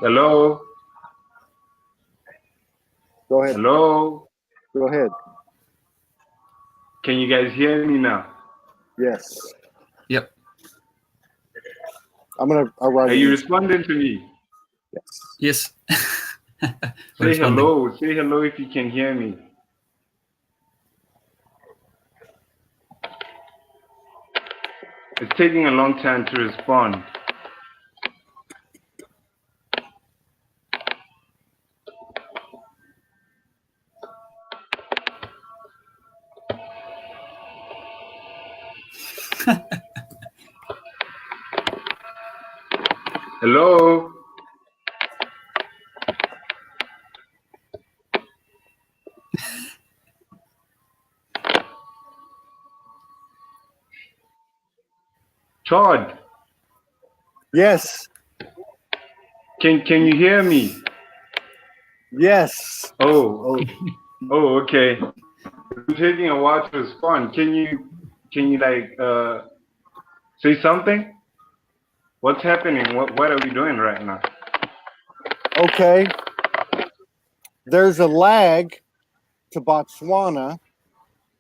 Hello? Go ahead. Hello? Go ahead. Can you guys hear me now? Yes. Yep. I'll write. Are you responding to me? Yes. Say hello. Say hello if you can hear me. It's taking a long time to respond. Hello? Todd? Yes. Can you hear me? Yes. Oh, okay. It's taking a while to respond. Can you like say something? What's happening? What are we doing right now? Okay. There's a lag to Botswana,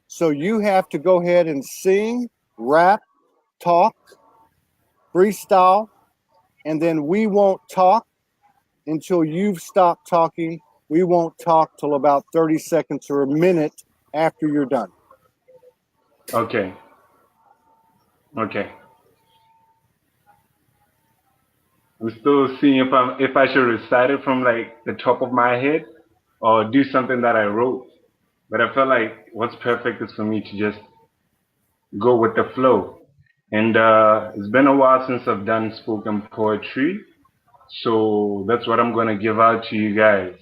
so you have to go ahead and sing, rap, talk, freestyle, and then we won't talk until you've stopped talking. We won't talk till about 30 seconds or a minute after you're done. Okay. I'm still seeing if I should recite it from like the top of my head or do something that I wrote. But I felt like what's perfect is for me to just go with the flow. And it's been a while since I've done spoken poetry. So that's what I'm gonna give out to you guys.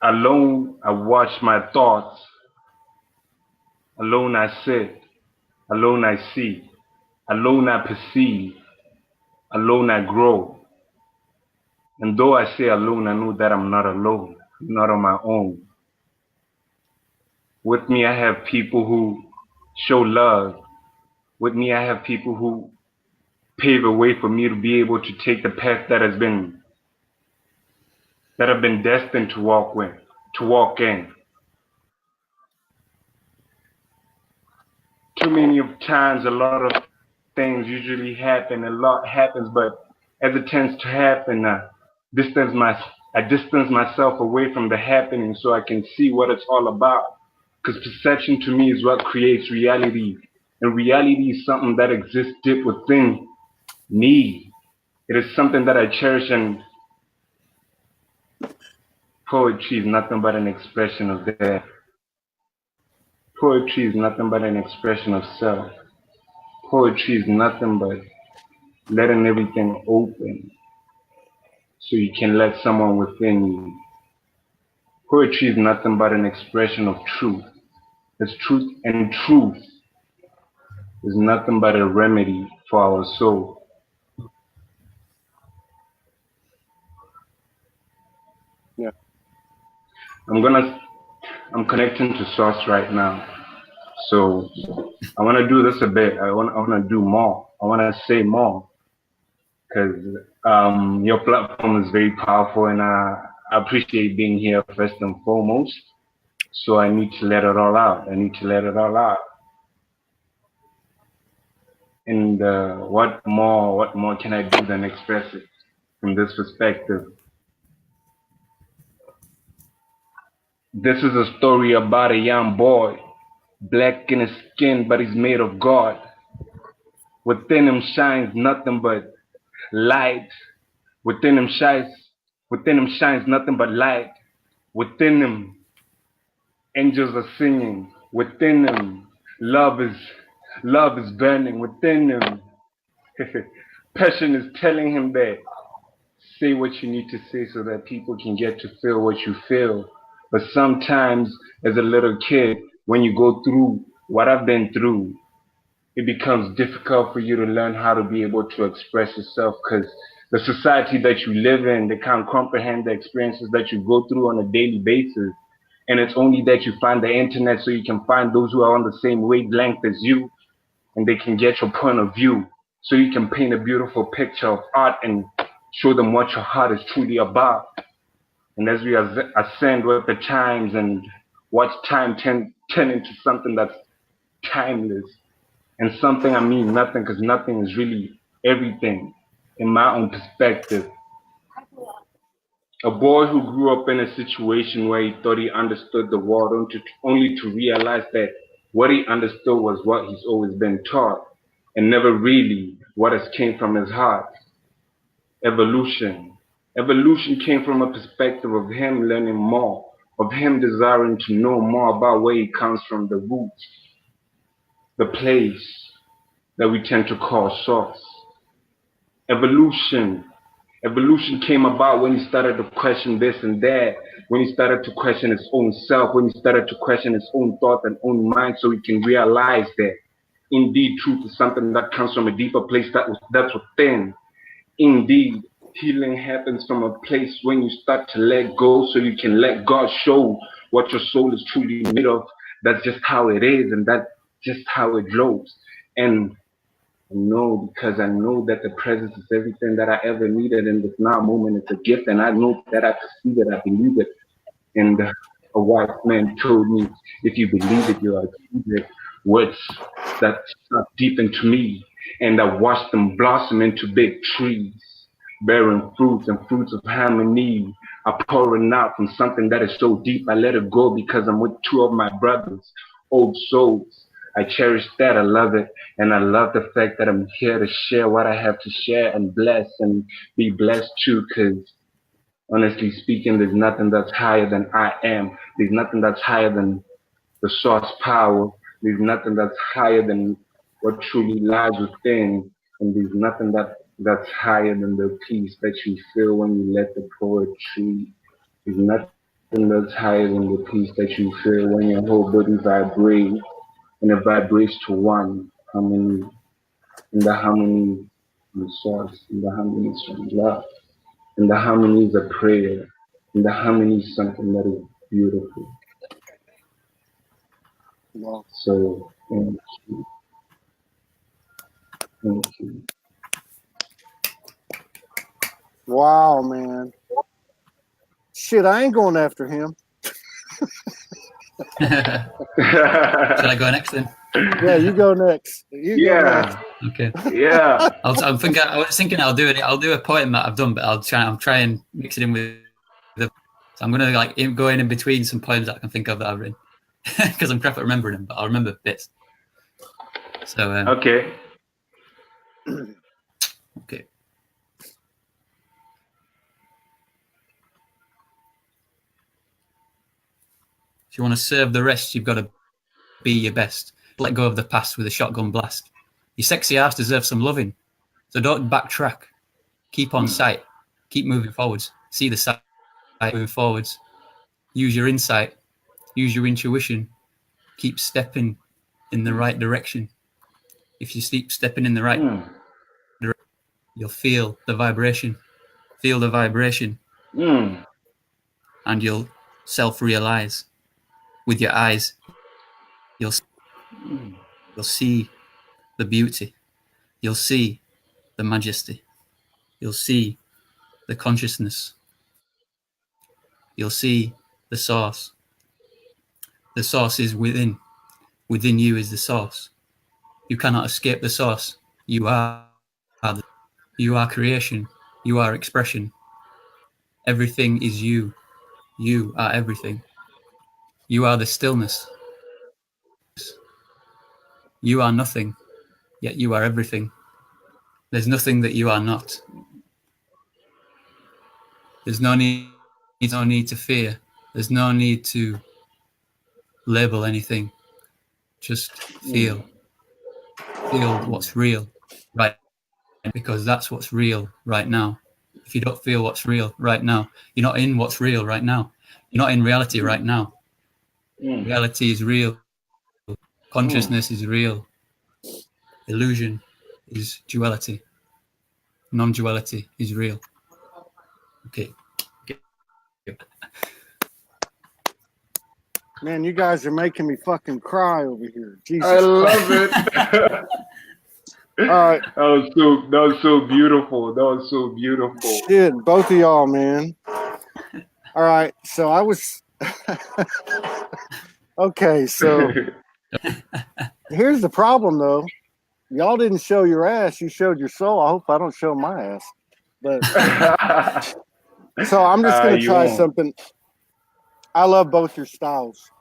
Alone I watch my thoughts. Alone I sit. Alone I see. Alone I perceive. Alone I grow. And though I say alone, I know that I'm not alone. I'm not on my own. With me I have people who show love. With me I have people who pave a way for me to be able to take the path that I've been destined to walk in. too many of times, a lot of things usually happen. A lot happens, but as it tends to happen, I distance myself away from the happening so I can see what it's all about. Because perception to me is what creates reality. And reality is something that exists deep within me. It is something that I cherish, and poetry is nothing but an expression of that. Poetry is nothing but an expression of self. Poetry is nothing but letting everything open so you can let someone within you. Poetry is nothing but an expression of truth. It's truth, and truth is nothing but a remedy for our soul. Yeah. I'm connecting to Source right now. So I want to do this a bit. I want to do more. I want to say more. Because your platform is very powerful, and I appreciate being here first and foremost. So I need to let it all out. And what more can I do than express it from this perspective? This is a story about a young boy, black in his skin, but he's made of God. Within him shines nothing but light. Within him shines nothing but light. Within him, angels are singing. Within him, love is burning. Within him, passion is telling him that say what you need to say so that people can get to feel what you feel. But sometimes, as a little kid, when you go through what I've been through, it becomes difficult for you to learn how to be able to express yourself, because the society that you live in, they can't comprehend the experiences that you go through on a daily basis. And it's only that you find the internet so you can find those who are on the same wavelength as you, and they can get your point of view, so you can paint a beautiful picture of art and show them what your heart is truly about. And as we ascend with the times and watch time turn into something that's timeless, and something I mean nothing, because nothing is really everything in my own perspective. A boy who grew up in a situation where he thought he understood the world, only to realize that what he understood was what he's always been taught, and never really what has came from his heart. Evolution. Evolution came from a perspective of him learning more, of him desiring to know more about where he comes from, the roots, the place that we tend to call source. Evolution came about when he started to question this and that, when he started to question his own self, when he started to question his own thought and own mind, so he can realize that indeed truth is something that comes from a deeper place that's within. Indeed, healing happens from a place when you start to let go, so you can let God show what your soul is truly made of. That's just how it is, and that's just how it flows. And because I know that the presence is everything that I ever needed in this now moment. It's a gift, and I know that I perceive it, I believe it. And a wise man told me, if you believe it, you'll achieve it. Words that stuck deep into me, and I watched them blossom into big trees, bearing fruits, and fruits of harmony are pouring out from something that is so deep. I let it go because I'm with two of my brothers, old souls. I cherish that, I love it, and I love the fact that I'm here to share what I have to share and bless and be blessed too, because honestly speaking, there's nothing that's higher than I am. There's nothing that's higher than the source power. There's nothing that's higher than what truly lies within, and there's nothing that's higher than the peace that you feel when you let the poetry. There's nothing that's higher than the peace that you feel when your whole body vibrates, and it vibrates to one harmony, and the harmony from source, and the harmony is from love, and the harmony is a prayer, and the harmony is something that is beautiful. Wow. So thank you. Thank you. Wow, man. Shit, I ain't going after him. Should I go next then? Yeah, you go next. You go next. Okay. Yeah. I was thinking I'll do a poem that I've done, but I'll try and mix it in with the. So I'm gonna like go in between some poems that I can think of that I've written, because I'm crap at remembering them, but I'll remember bits. So Okay. okay. If you want to serve the rest, you've got to be your best. Let go of the past with a shotgun blast. Your sexy ass deserves some loving, so don't backtrack. Keep on sight. Keep moving forwards. See the sight moving forwards. Use your insight. Use your intuition. Keep stepping in the right direction. If you keep stepping in the right direction, you'll feel the vibration. Feel the vibration. And you'll self-realize with your eyes. You'll see the beauty. You'll see the majesty. You'll see the consciousness. You'll see the source. The source is within. Within you is the source. You cannot escape the source. You are creation. You are expression. Everything is you. You are everything. You are the stillness. You are nothing, yet you are everything. There's nothing that you are not. There's no need to fear. There's no need to label anything. Just feel. Feel what's real, right? Because that's what's real right now. If you don't feel what's real right now, you're not in what's real right now. You're not in reality right now. Reality is real. Consciousness is real. Illusion is duality. Non-duality is real. Okay. Man, you guys are making me fucking cry over here. Jesus I love Christ. it. All right. That was so beautiful. That was so beautiful. Shit, both of y'all, man. All right, so I was okay. So here's the problem, though. Y'all didn't show your ass; you showed your soul. I hope I don't show my ass. But so I'm just gonna try something. I love both your styles.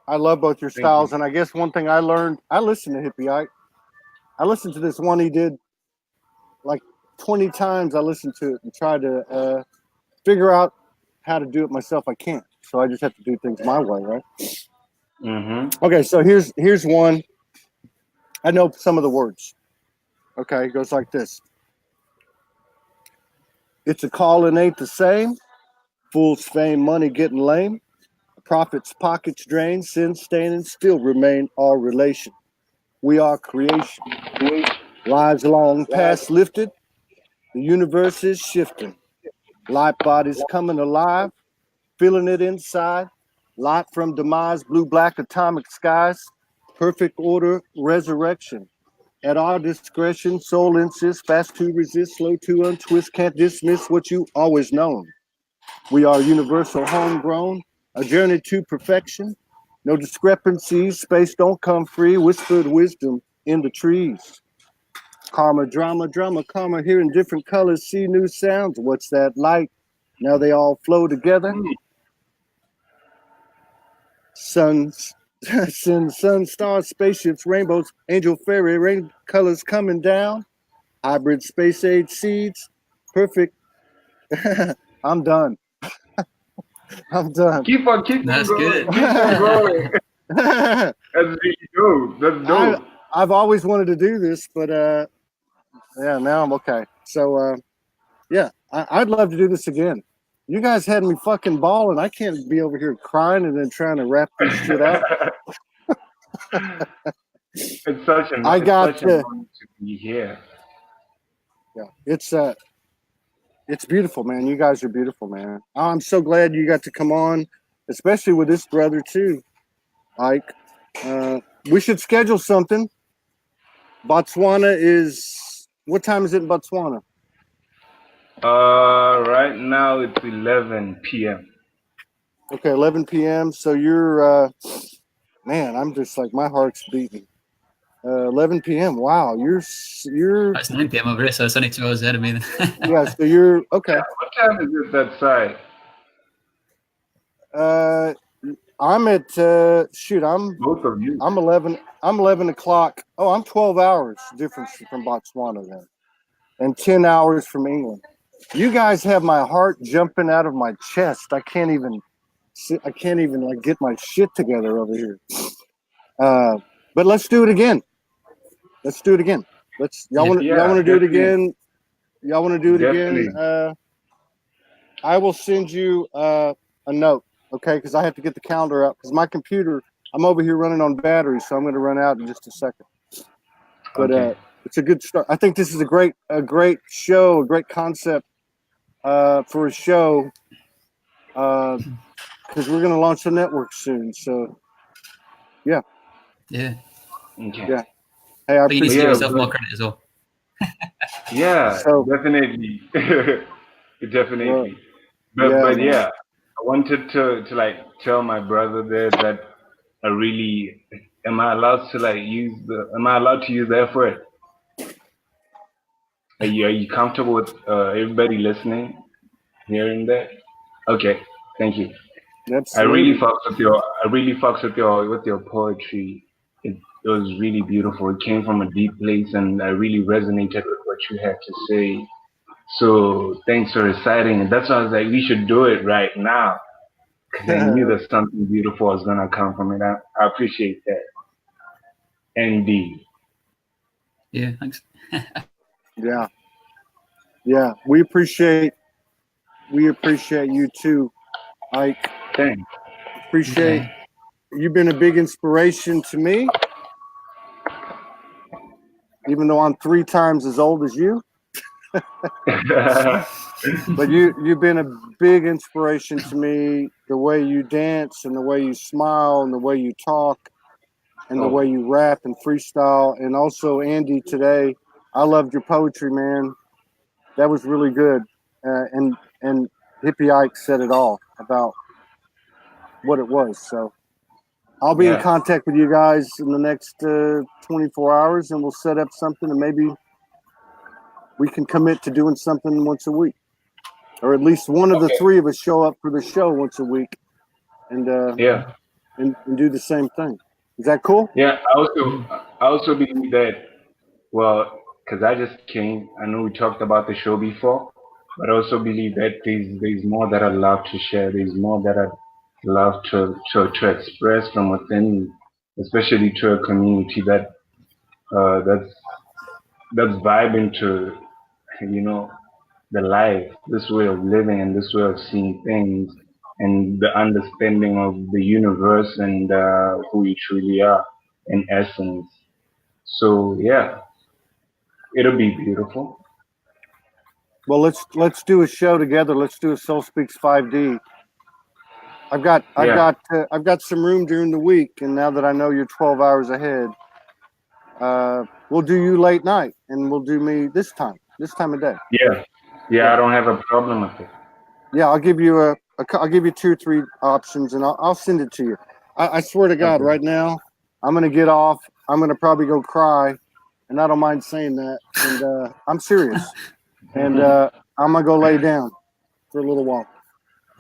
And I guess one thing I learned, I listened to Hippie Ike. I listened to this one he did like 20 times. I listened to it and tried to figure out how to do it myself. I can't. So I just have to do things my way, right? Mm-hmm. Okay, so here's one. I know some of the words. Okay, it goes like this. It's a calling ain't the same. Fool's fame, money getting lame. Prophet's pockets drained, sin staining, still remain our relation. We are creation. Lives long past lifted. The universe is shifting. Light bodies coming alive. Feeling it inside. Light from demise, blue-black atomic skies. Perfect order, resurrection. At our discretion, soul insists, fast to resist, slow to untwist, can't dismiss what you always known. We are universal homegrown, a journey to perfection. No discrepancies, space don't come free, whispered wisdom in the trees. Karma, drama, karma, hearing different colors, see new sounds. What's that light? Now they all flow together. Suns, sun, stars, spaceships, rainbows, angel fairy, rain colors coming down. Hybrid space age seeds. Perfect. I'm done. I'm done. Keep on That's going. good. Keep on going. That's really dope. That's dope. I've always wanted to do this, but yeah, now I'm okay. So yeah, I'd love to do this again. You guys had me fucking balling. I can't be over here crying and then trying to wrap this shit out. It's such an honor to be here. Yeah, it's beautiful, man. You guys are beautiful, man. I'm so glad you got to come on, especially with this brother too, Ike. We should schedule something. Botswana is, what time is it in Botswana? Right now it's 11 p.m. Okay, 11 p.m. So you're Man, I'm just like, my heart's beating. 11 p.m. Wow, you're It's 9 p.m. over here, so it's only 2 hours ahead of me. yeah. So you're okay. What time is it that side? I'm at shoot. Both of you. I'm 11 o'clock. Oh, I'm 12 hours difference from Botswana then, and 10 hours from England. You guys have my heart jumping out of my chest. I can't even like get my shit together over here. But let's do it again. Let's do it again. Y'all want to do it again? Y'all want to do it again? I will send you a note, okay? Because I have to get the calendar up. Because my computer, I'm over here running on batteries, so I'm going to run out in just a second. But it's a good start. I think this is a great show, a great concept for a show. Because we're going to launch a network soon. So, yeah. Yeah. Okay. Yeah. Hey, I But you need to give yourself more credit as well. Yeah, So- definitely. Definitely. Well, But man. I wanted to like tell my brother there that I really am I allowed to use the F word? Are you comfortable with everybody listening, hearing that? Okay, thank you. I really fucks with your poetry. It was really beautiful. It came from a deep place, and I really resonated with what you had to say. So thanks for reciting it. That's why I was like, we should do it right now, because I knew that something beautiful was gonna come from it. I appreciate that. Indeed. Yeah, thanks. Yeah. We appreciate you too, Ike. Thanks. Appreciate you've been a big inspiration to me, even though I'm 3 times as old as you. But you've been a big inspiration to me. The way you dance and the way you smile and the way you talk and the way you rap and freestyle. And also Andy today, I loved your poetry, man. That was really good. And Hippie Ike said it all about what it was. So I'll be in contact with you guys in the next 24 hours, and we'll set up something, and maybe we can commit to doing something once a week, or at least one of the 3 of us show up for the show once a week, and and do the same thing. Is that cool? Yeah. I also believe that. Well, because I just came. I know we talked about the show before, but I also believe that there's more that I'd love to share. There's more that I'd love to express from within me, especially to a community that's vibing to the life, this way of living, and this way of seeing things, and the understanding of the universe and who we truly are in essence. So yeah, it'll be beautiful. Well, let's do a show together. Let's do a Soul Speaks 5D. I've got some room during the week, and now that I know you're 12 hours ahead, we'll do you late night, and we'll do me this time of day. Yeah. I don't have a problem with it. Yeah, I'll give you I'll give you 2 or 3 options, and I'll send it to you. I swear to God, right now, I'm gonna get off. I'm gonna probably go cry, and I don't mind saying that. And I'm serious. And I'm gonna go lay down for a little while.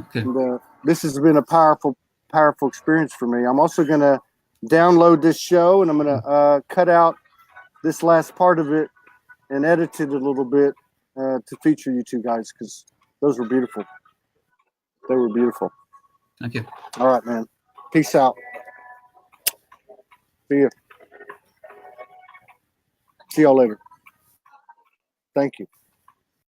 Okay. And this has been a powerful experience for me. I'm also gonna download this show, and I'm gonna cut out this last part of it and edit it a little bit to feature you 2 guys, because those were beautiful. They were beautiful. Thank you. All right, man. Peace out. See you. See y'all later. Thank you.